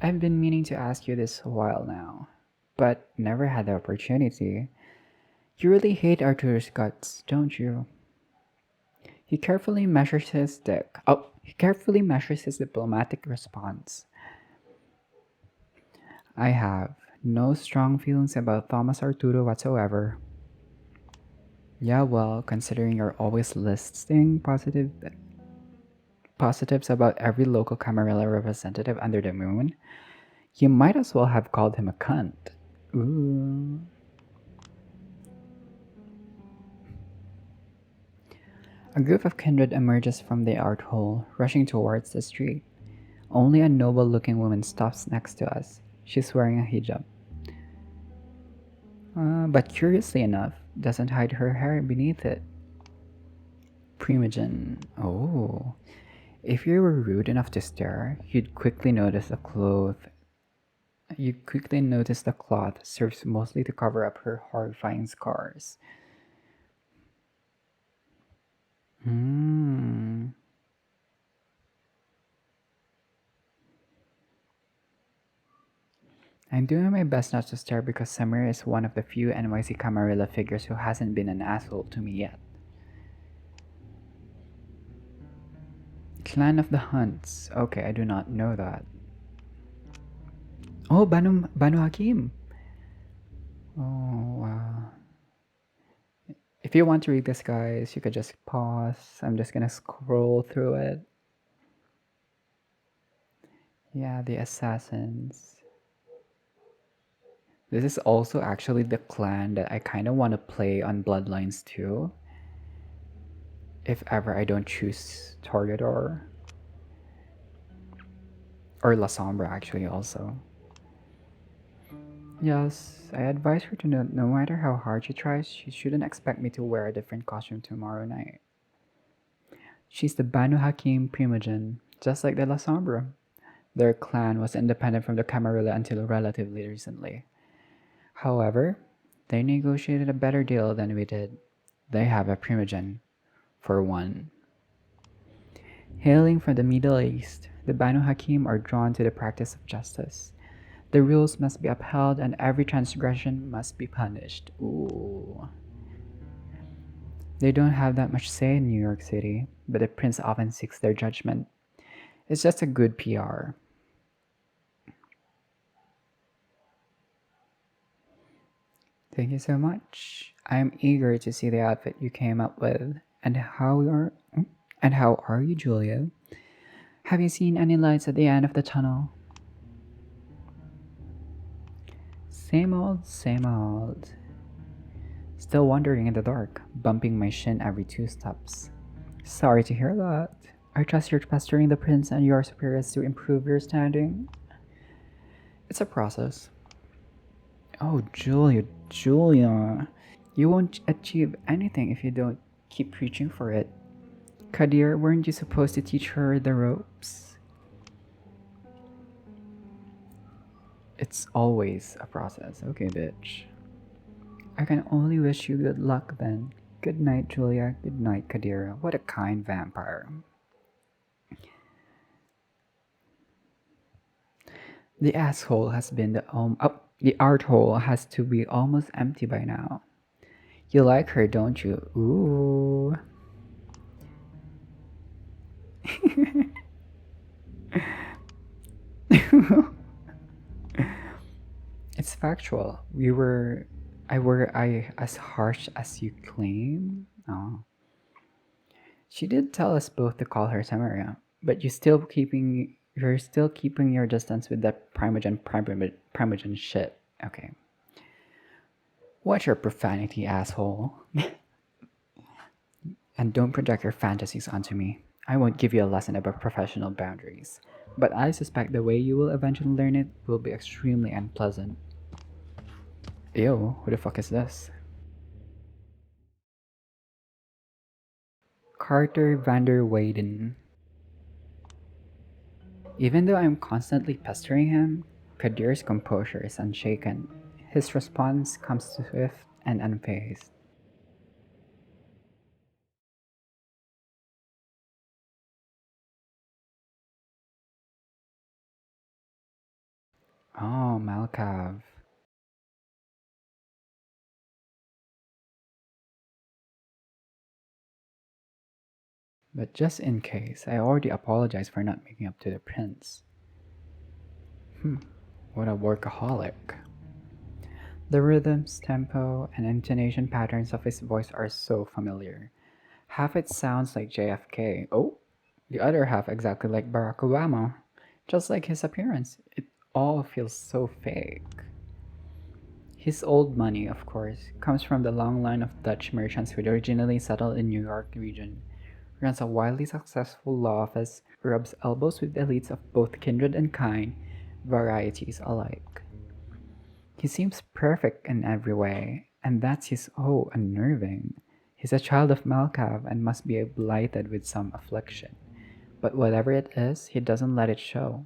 I've been meaning to ask you this a while now, but never had the opportunity. You really hate Arthur's guts, don't you? He carefully measures his diplomatic response. I have no strong feelings about Thomas Arturo whatsoever. Yeah, well, considering you're always listing positives about every local Camarilla representative under the moon, you might as well have called him a cunt. Ooh. A group of kindred emerges from the art hole, rushing towards the street. Only a noble looking woman stops next to us. She's wearing a hijab. But curiously enough, doesn't hide her hair beneath it. Primogen. Oh. If you were rude enough to stare, You'd quickly notice the cloth serves mostly to cover up her horrifying scars. Hmm. I'm doing my best not to stare because Samir is one of the few NYC Camarilla figures who hasn't been an asshole to me yet. Clan of the Hunts. Okay, I do not know that. Oh, Banu Hakim. Oh, wow. If you want to read this, guys, you could just pause. I'm just gonna scroll through it. Yeah, the assassins. This is also actually the clan that I kind of want to play on Bloodlines too. If ever I don't choose Targador. Or Lasombra actually also. Yes, I advise her to know no matter how hard she tries, she shouldn't expect me to wear a different costume tomorrow night. She's the Banu Hakim Primogen, just like the Lasombra. Their clan was independent from the Camarilla until relatively recently. However, they negotiated a better deal than we did. They have a Primogen, for one. Hailing from the Middle East, the Banu Hakim are drawn to the practice of justice. The rules must be upheld and every transgression must be punished. Ooh. They don't have that much say in New York City, but the prince often seeks their judgment. It's just a good PR. Thank you so much. I'm eager to see the outfit you came up with. And how are you, Julia? Have you seen any lights at the end of the tunnel? Same old, same old. Still wandering in the dark, bumping my shin every 2 steps. Sorry to hear that. I trust you're pestering the prince and your superiors to improve your standing. It's a process. Oh, Julia. You won't achieve anything if you don't keep preaching for it. Kadir, weren't you supposed to teach her the ropes? It's always a process. Okay, bitch. I can only wish you good luck then. Good night, Julia. Good night, Kadir. What a kind vampire. The asshole has been the art hole has to be almost empty by now. You like her, don't you? Ooh. It's factual. I as harsh as you claim? Oh. She did tell us both to call her Samaria, but you're still keeping your distance with that primogen shit. Okay. Watch your profanity, asshole. And don't project your fantasies onto me. I won't give you a lesson about professional boundaries, but I suspect the way you will eventually learn it will be extremely unpleasant. Ew, who the fuck is this? Carter Vander Weyden. Even though I'm constantly pestering him, Kadir's composure is unshaken. His response comes swift and unfazed. Oh, Malkav. But just in case, I already apologized for not making up to the prince. Hmm, what a workaholic. The rhythms, tempo, and intonation patterns of his voice are so familiar. Half it sounds like JFK. Oh, the other half exactly like Barack Obama. Just like his appearance. It all feels so fake. His old money, of course, comes from the long line of Dutch merchants who originally settled in New York region, runs a wildly successful law office, rubs elbows with elites of both kindred and kind, varieties alike. He seems perfect in every way, and that's his oh unnerving. He's a child of Malkav and must be blighted with some affliction. But whatever it is, he doesn't let it show.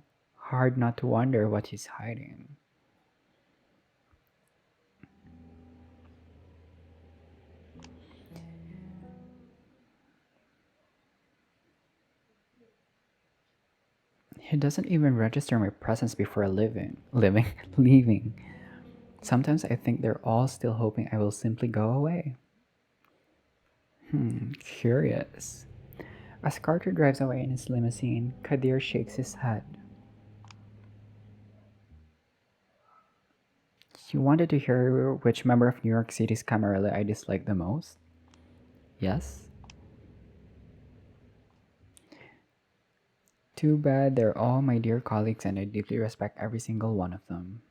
Hard not to wonder what he's hiding. He doesn't even register my presence before leaving. Sometimes I think they're all still hoping I will simply go away. Curious. As Carter drives away in his limousine, Kadir shakes his head. You wanted to hear which member of New York City's Camarilla I dislike the most? Yes? Too bad they're all my dear colleagues and I deeply respect every single one of them.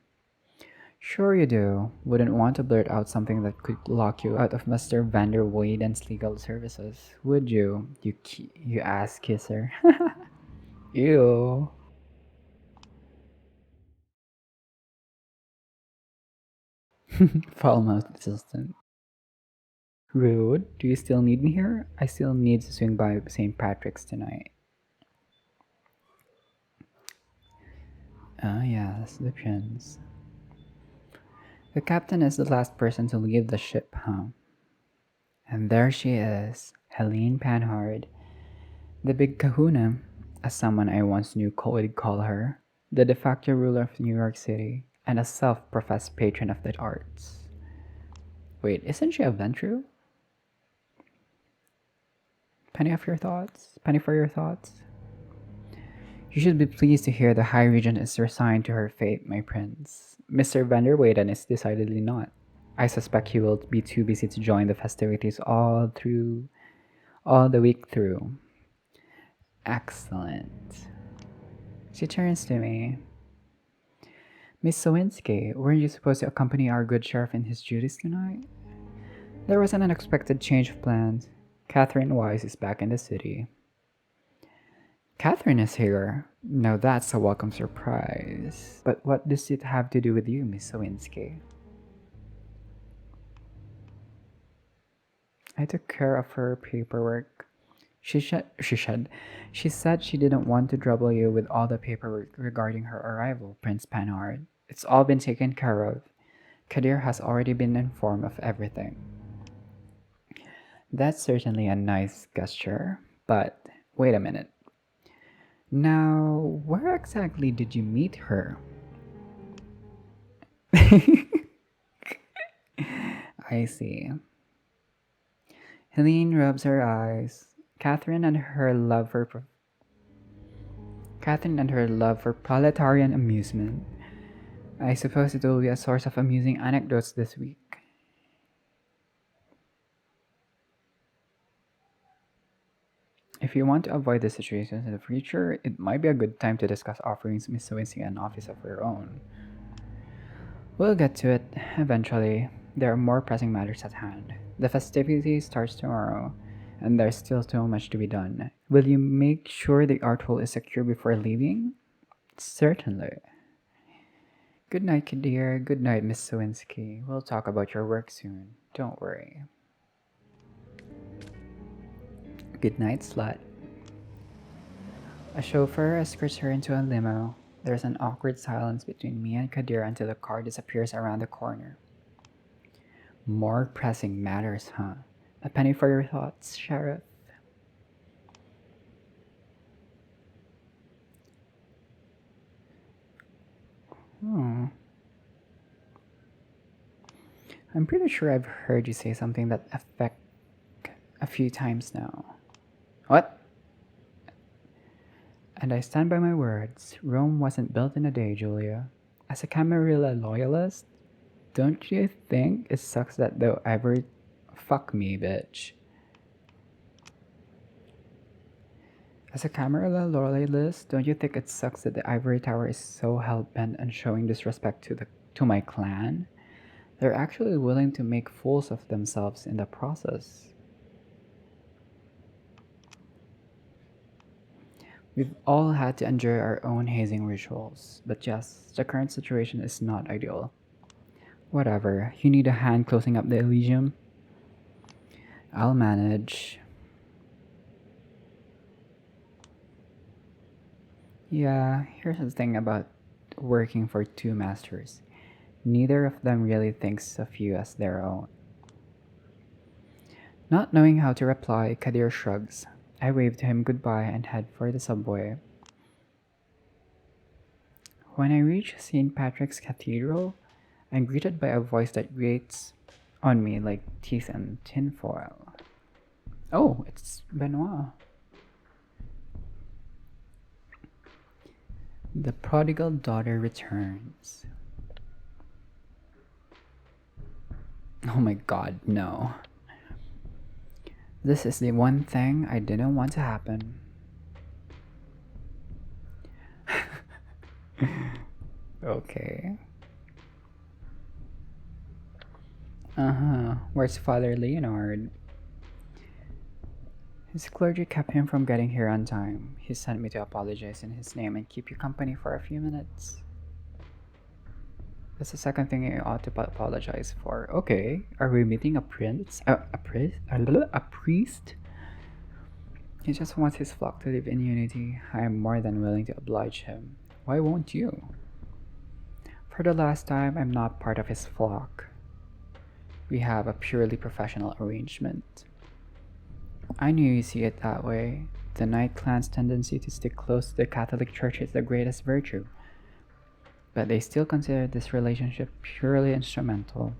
Sure you do. Wouldn't want to blurt out something that could lock you out of Mr. Vander Weyden's legal services, would you? You ass kisser. Ew. Foul mouthed assistant. Rude. Do you still need me here? I still need to swing by St. Patrick's tonight. Ah, yes, the prince. The captain is the last person to leave the ship, huh? And there she is, Helene Panhard, the big kahuna, as someone I once knew would call her, the de facto ruler of New York City, and a self professed patron of the arts. Wait, isn't she a Ventru? Penny of your thoughts? Penny for your thoughts? You should be pleased to hear the High Regent is resigned to her fate, my prince. Mr. Van der Weyden is decidedly not. I suspect he will be too busy to join the festivities all the week through. Excellent. She turns to me. Miss Sawinski, weren't you supposed to accompany our good sheriff in his duties tonight? There was an unexpected change of plans. Catherine Wise is back in the city. Catherine is here. Now that's a welcome surprise. But what does it have to do with you, Miss Sawinski? I took care of her paperwork. She said she didn't want to trouble you with all the paperwork regarding her arrival, Prince Panhard. It's all been taken care of. Kadir has already been informed of everything. That's certainly a nice gesture, but wait a minute. Now, where exactly did you meet her? I see. Helene rubs her eyes. Catherine and her love for proletarian amusement. I suppose it will be a source of amusing anecdotes this week. If you want to avoid the situations in the future, it might be a good time to discuss offering Miss Sawinski an office of her own. We'll get to it eventually. There are more pressing matters at hand. The festivity starts tomorrow, and there's still so much to be done. Will you make sure the art hole is secure before leaving? Certainly. Good night, Kadir. Good night, Miss Sawinski. We'll talk about your work soon. Don't worry. Good night, slut. A chauffeur escorts her into a limo. There's an awkward silence between me and Kadir until the car disappears around the corner. More pressing matters, huh? A penny for your thoughts, Sheriff. Hmm. I'm pretty sure I've heard you say something that effect a few times now. What? And I stand by my words. Rome wasn't built in a day, Julia. As a Camarilla loyalist, don't you think it sucks that though ever fuck me, bitch? As a Camarilla loyalist, don't you think it sucks that the Ivory Tower is so hell-bent on showing disrespect to my clan? They're actually willing to make fools of themselves in the process. We've all had to endure our own hazing rituals, but yes, the current situation is not ideal. Whatever, you need a hand closing up the Elysium? I'll manage. Yeah, here's the thing about working for two masters. Neither of them really thinks of you as their own. Not knowing how to reply, Kadir shrugs. I wave to him goodbye and head for the subway. When I reach St. Patrick's Cathedral, I'm greeted by a voice that grates on me like teeth and tinfoil. Oh, it's Benoit. The prodigal daughter returns. Oh my god, no. This is the one thing I didn't want to happen. Okay. Where's Father Leonard? His clergy kept him from getting here on time. He sent me to apologize in his name and keep you company for a few minutes. That's the second thing I ought to apologize for. Okay, are we meeting a prince? A priest? A priest? He just wants his flock to live in unity. I am more than willing to oblige him. Why won't you? For the last time, I'm not part of his flock. We have a purely professional arrangement. I knew you see it that way. The Knight clan's tendency to stick close to the Catholic Church is the greatest virtue. But they still consider this relationship purely instrumental.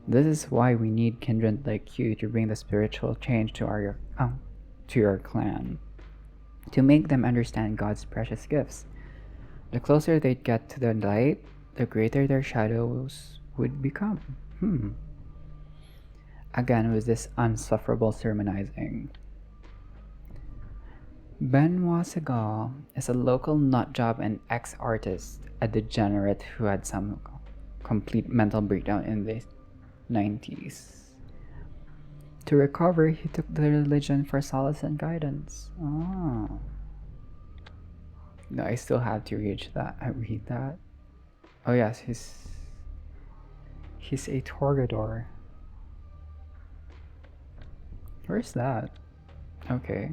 This is why we need kindred like you to bring the spiritual change to your clan. To make them understand God's precious gifts. The closer they get to the light, the greater their shadows would become. Again with this unsufferable sermonizing. Benoit Segal is a local nutjob and ex-artist, a degenerate who had some complete mental breakdown in the 90s. To recover, he took the religion for solace and guidance. Oh. No, I still have to read that. Oh yes, he's a Torgador. Where's that? Okay.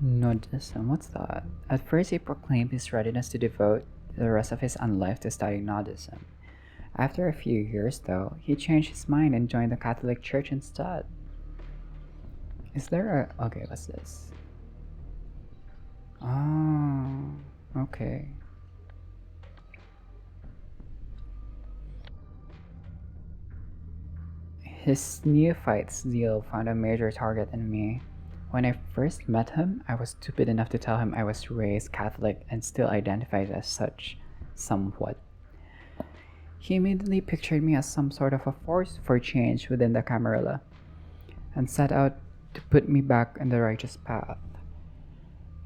Nodism, what's that? At first he proclaimed his readiness to devote the rest of his life to studying Nodism. After a few years, though, he changed his mind and joined the Catholic Church instead. Is there a... Okay, what's this? Oh, okay. His neophyte's zeal found a major target in me. When I first met him, I was stupid enough to tell him I was raised Catholic and still identified as such, somewhat. He immediately pictured me as some sort of a force for change within the Camarilla, and set out to put me back on the righteous path.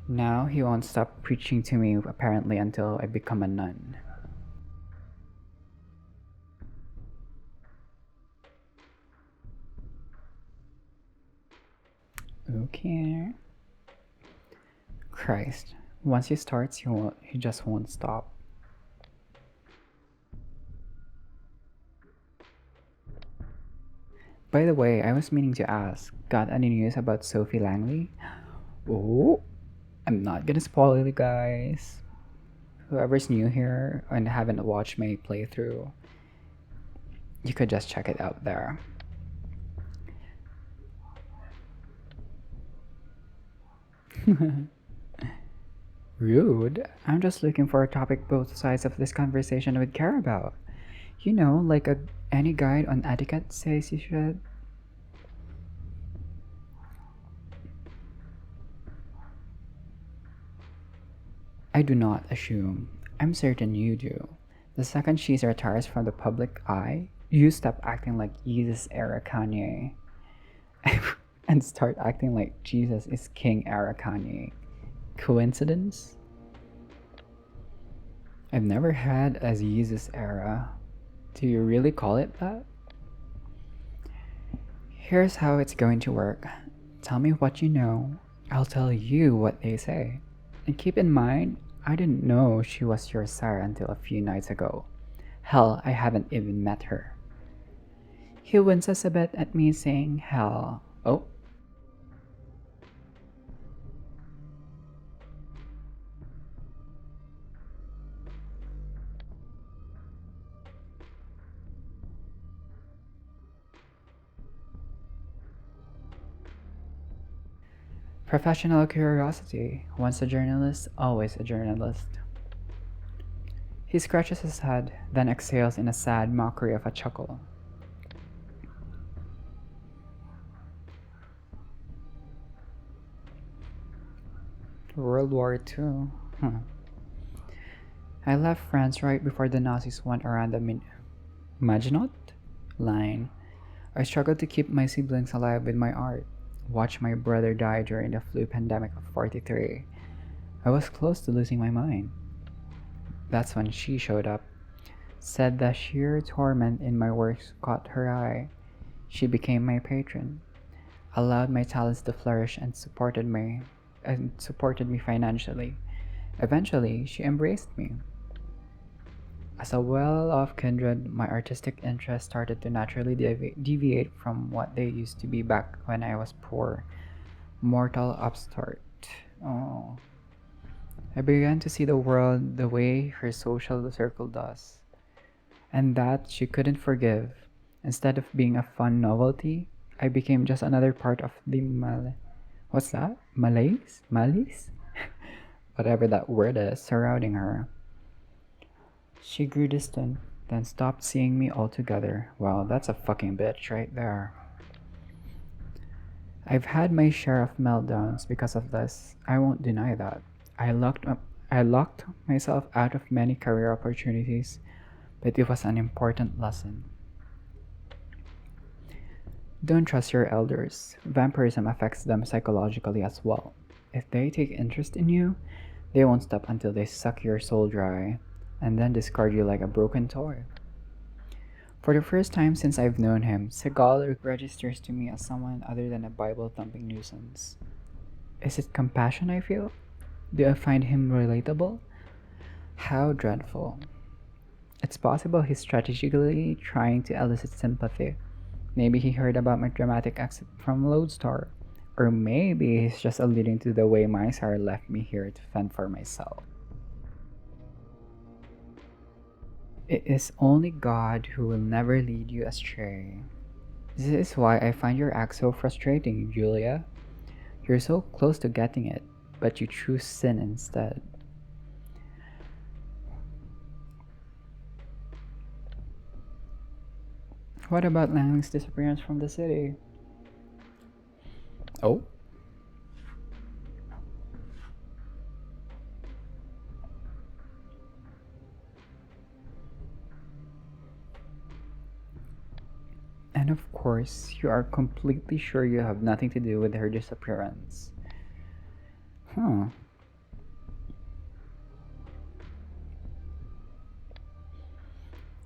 Now he won't stop preaching to me apparently until I become a nun. Okay. Christ. Once he starts, he just won't stop. By the way, I was meaning to ask, got any news about Sophie Langley? Oh, I'm not gonna spoil you guys. Whoever's new here and haven't watched my playthrough, you could just check it out there. Rude. I'm just looking for a topic both sides of this conversation would care about. You know, like any guide on etiquette says you should. I do not assume. I'm certain you do. The second she retires from the public eye, you stop acting like Jesus era Kanye and start acting like Jesus is King era Kanye. Coincidence? I've never had a Jesus era. Do you really call it that? Here's how it's going to work. Tell me what you know. I'll tell you what they say. And keep in mind, I didn't know she was your Sarah until a few nights ago. Hell, I haven't even met her. He winces a bit at me saying, hell. Oh, professional curiosity. Once a journalist, always a journalist. He scratches his head, then exhales in a sad mockery of a chuckle. World War II. Huh. I left France right before the Nazis went around the Maginot Line. I struggled to keep my siblings alive with my art. Watched my brother die during the flu pandemic of 43. I was close to losing my mind. That's when she showed up. Said the sheer torment in my works caught her eye. She became my patron, allowed my talents to flourish and supported me financially. Eventually, she embraced me. As a well-off kindred, my artistic interests started to naturally deviate from what they used to be back when I was poor, mortal upstart. Oh. I began to see the world the way her social circle does, and that she couldn't forgive. Instead of being a fun novelty, I became just another part of the what's that? Malaise? Malice? Whatever that word is surrounding her. She grew distant, then stopped seeing me altogether. Well, that's a fucking bitch right there. I've had my share of meltdowns because of this. I won't deny that. I locked myself out of many career opportunities, but it was an important lesson. Don't trust your elders. Vampirism affects them psychologically as well. If they take interest in you, they won't stop until they suck your soul dry and then discard you like a broken toy. For the first time since I've known him, Segal registers to me as someone other than a Bible thumping nuisance. Is it compassion I feel? Do I find him relatable? How dreadful. It's possible he's strategically trying to elicit sympathy. Maybe he heard about my dramatic exit from Lodestar. Or maybe he's just alluding to the way my sire left me here to fend for myself. It is only God who will never lead you astray. This is why I find your act so frustrating, Julia. You're so close to getting it, but you choose sin instead. What about Langley's disappearance from the city? Oh? And of course, you are completely sure you have nothing to do with her disappearance. Huh.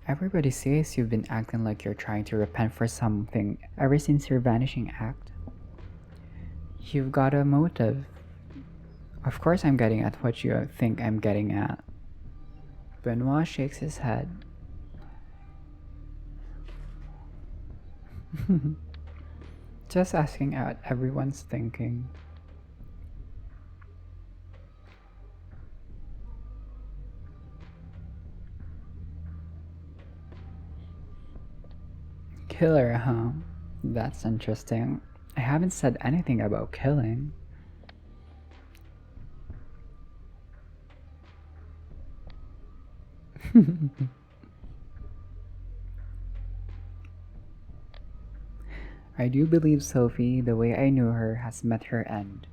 Everybody says you've been acting like you're trying to repent for something ever since your vanishing act. You've got a motive. Of course, I'm getting at what you think I'm getting at. Benoit shakes his head. Just asking out everyone's thinking. Killer, huh? That's interesting. I haven't said anything about killing. I do believe Sophie, the way I knew her, has met her end.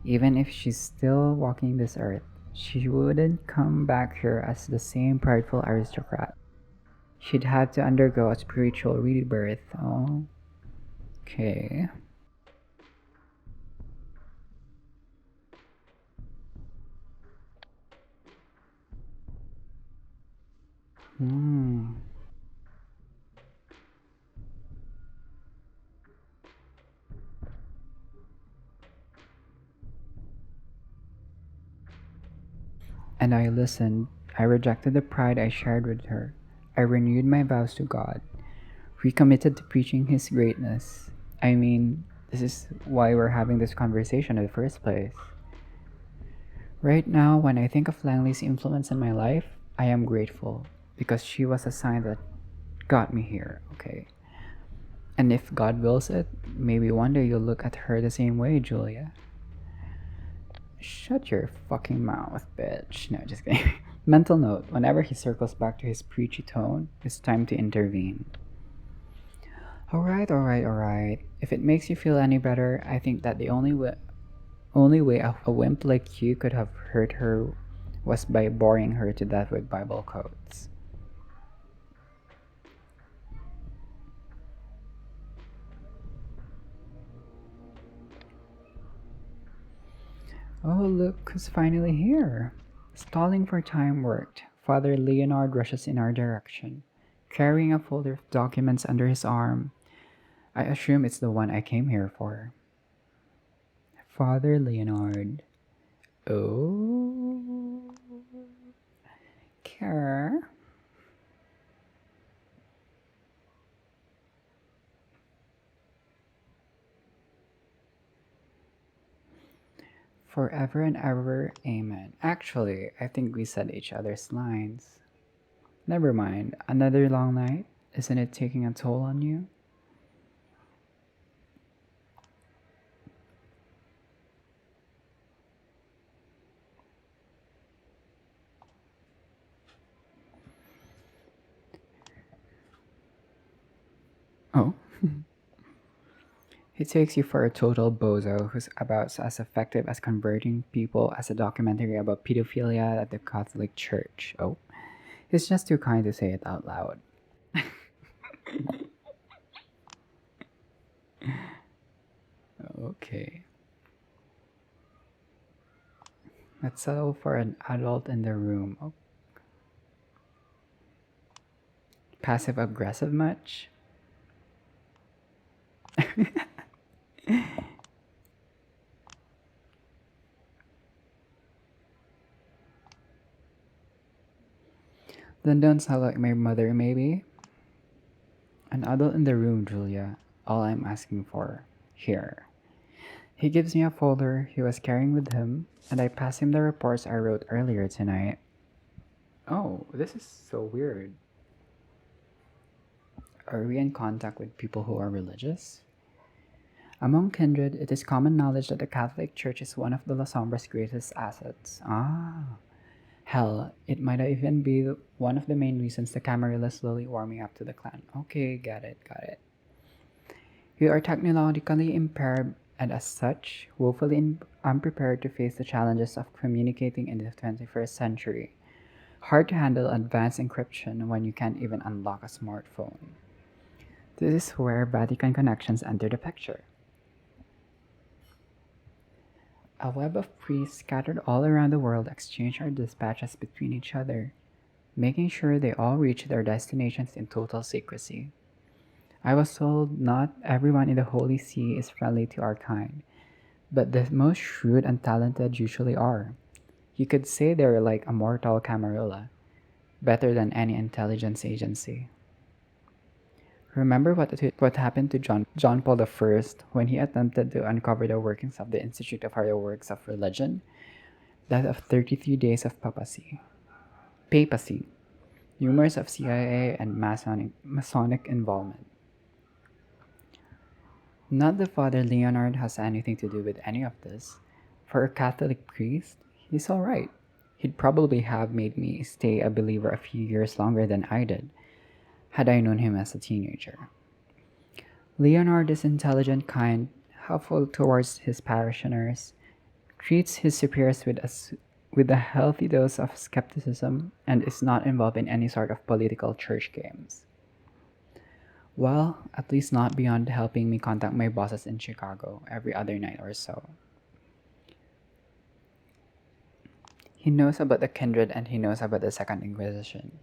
Even if she's still walking this earth, she wouldn't come back here as the same prideful aristocrat. She'd have to undergo a spiritual rebirth. Oh, okay. Hmm. And I listened. I rejected the pride I shared with her. I renewed my vows to God, recommitted to preaching His greatness. I mean, this is why we're having this conversation in the first place. Right now, when I think of Langley's influence in my life, I am grateful because she was a sign that got me here, okay? And if God wills it, maybe one day you'll look at her the same way, Julia. Shut your fucking mouth, bitch. No, just kidding. Mental note, whenever he circles back to his preachy tone, it's time to intervene. Alright. If it makes you feel any better, I think that the only way a wimp like you could have hurt her was by boring her to death with Bible quotes. Oh, look who's finally here. Stalling for time worked. Father Leonard rushes in our direction, carrying a folder of documents under his arm. I assume it's the one I came here for. Father Leonard. Oh, care. Forever and ever, amen. Actually, I think we said each other's lines. Never mind, another long night? Isn't it taking a toll on you? Oh, he takes you for a total bozo who's about as effective as converting people as a documentary about pedophilia at the Catholic Church. Oh, he's just too kind to say it out loud. Okay, let's settle for an adult in the room. Oh, passive aggressive much? Then don't sound like my mother, maybe? An adult in the room, Julia. All I'm asking for. Here. He gives me a folder he was carrying with him, and I pass him the reports I wrote earlier tonight. Oh, this is so weird. Are we in contact with people who are religious? Among kindred, it is common knowledge that the Catholic Church is one of the Lasombra's greatest assets. Ah. Hell, it might even be one of the main reasons the Camarilla is slowly warming up to the clan. Okay, got it. You are technologically impaired and as such, woefully unprepared to face the challenges of communicating in the 21st century. Hard to handle advanced encryption when you can't even unlock a smartphone. This is where Vatican connections enter the picture. A web of priests scattered all around the world exchange our dispatches between each other, making sure they all reach their destinations in total secrecy. I was told not everyone in the Holy See is friendly to our kind, But the most shrewd and talented usually are. You could say they're like a mortal Camarilla, better than any intelligence agency. Remember what happened to John Paul I when he attempted to uncover the workings of the Institute of Higher Works of Religion? That of 33 Days of Papacy, rumors of CIA and Masonic involvement. Not that Father Leonard has anything to do with any of this. For a Catholic priest, he's alright. He'd probably have made me stay a believer a few years longer than I did, had I known him as a teenager. Leonard is intelligent, kind, helpful towards his parishioners, treats his superiors with a healthy dose of skepticism, and is not involved in any sort of political church games. Well, at least not beyond helping me contact my bosses in Chicago every other night or so. He knows about the kindred and he knows about the Second Inquisition.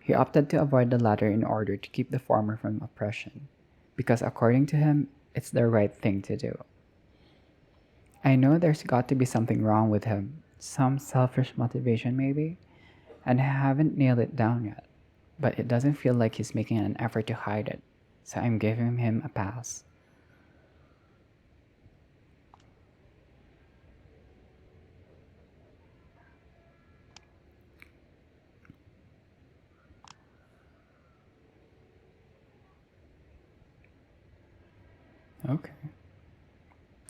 He opted to avoid the latter in order to keep the former from oppression, because according to him, it's the right thing to do. I know there's got to be something wrong with him, some selfish motivation maybe, and I haven't nailed it down yet. But it doesn't feel like he's making an effort to hide it, so I'm giving him a pass. Okay.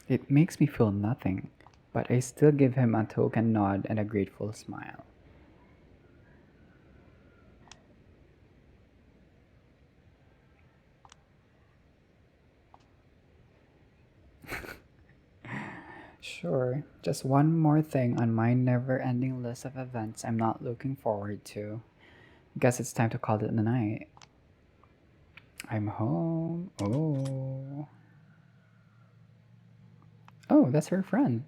It makes me feel nothing, but I still give him a token nod and a grateful smile. Sure, just one more thing on my never ending list of events I'm not looking forward to. Guess it's time to call it a night. I'm home. Oh. Oh, that's her friend.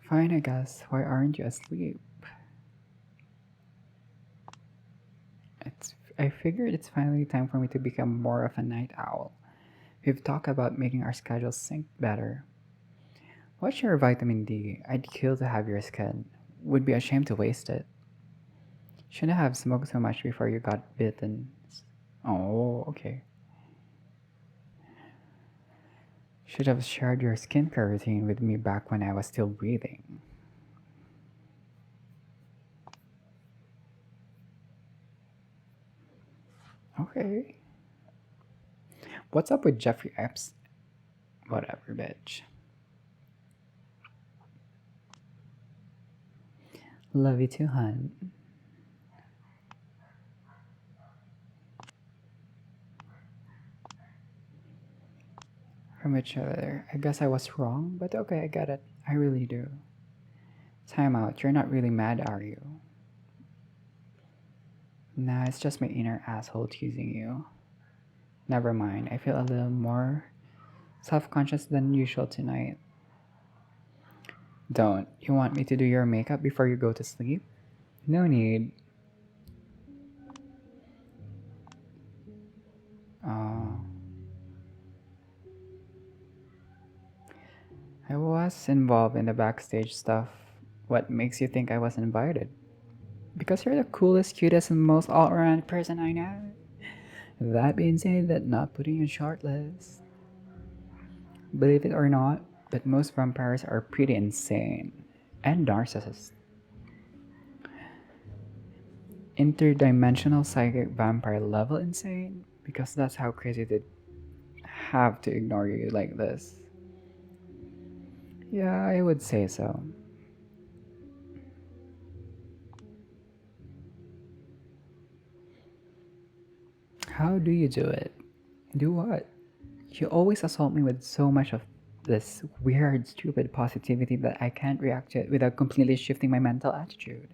Fine, I guess. Why aren't you asleep? I figured it's finally time for me to become more of a night owl. We've talked about making our schedules sync better. What's your vitamin D? I'd kill to have your skin. Would be ashamed to waste it. Shouldn't have smoked so much before you got bitten. Oh, okay. Should have shared your skincare routine with me back when I was still breathing. Okay. What's up with Jeffrey Epps? Whatever, bitch. Love you too, hun. From each other. I guess I was wrong, but okay, I get it. I really do. Time out. You're not really mad, are you? Nah, it's just my inner asshole teasing you. Never mind. I feel a little more self conscious than usual tonight. Don't. You want me to do your makeup before you go to sleep? No need. Oh. I was involved in the backstage stuff. What makes you think I was invited? Because you're the coolest, cutest, and most all around person I know. That being said, that not putting you on short list. Believe it or not, but most vampires are pretty insane. And narcissists. Interdimensional psychic vampire level insane? Because that's how crazy they have to ignore you like this. Yeah, I would say so. How do you do it? Do what? You always assault me with so much of this weird, stupid positivity that I can't react to it without completely shifting my mental attitude.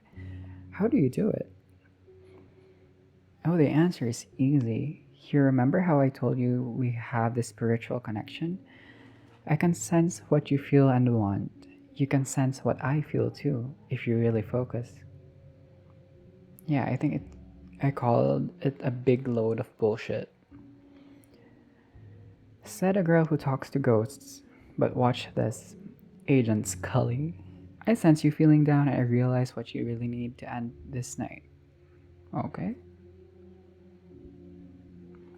How do you do it? Oh, the answer is easy. You remember how I told you we have this spiritual connection? I can sense what you feel and want. You can sense what I feel too, if you really focus. Yeah, I called it a big load of bullshit. Said a girl who talks to ghosts. But watch this, Agent Scully. I sense you feeling down and I realize what you really need to end this night. Okay.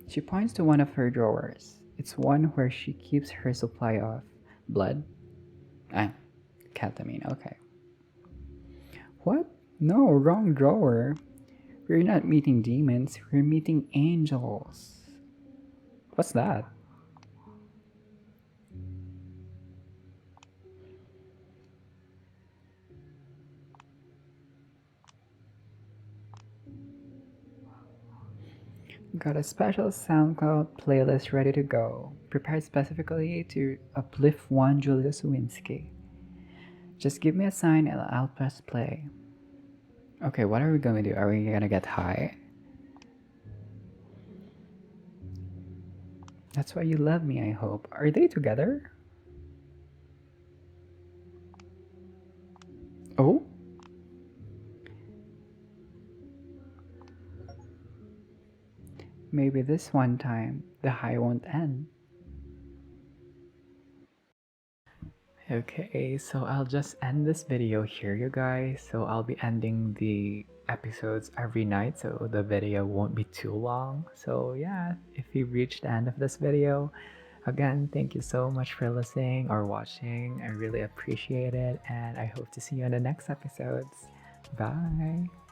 She points to one of her drawers. It's one where she keeps her supply of blood. Ah, ketamine, okay. What? No, wrong drawer. We're not meeting demons, we're meeting angels. What's that? Got a special SoundCloud playlist ready to go, prepared specifically to uplift one Julius Lewinsky. Just give me a sign and I'll press play. Okay, what are we gonna do? Are we gonna get high? That's why you love me, I hope. Are they together? Oh? Maybe this one time, the high won't end. Okay, so I'll just end this video here, you guys. So I'll be ending the episodes every night, so the video won't be too long. So yeah, if you reached the end of this video, again, thank you so much for listening or watching. I really appreciate it, and I hope to see you in the next episodes. Bye!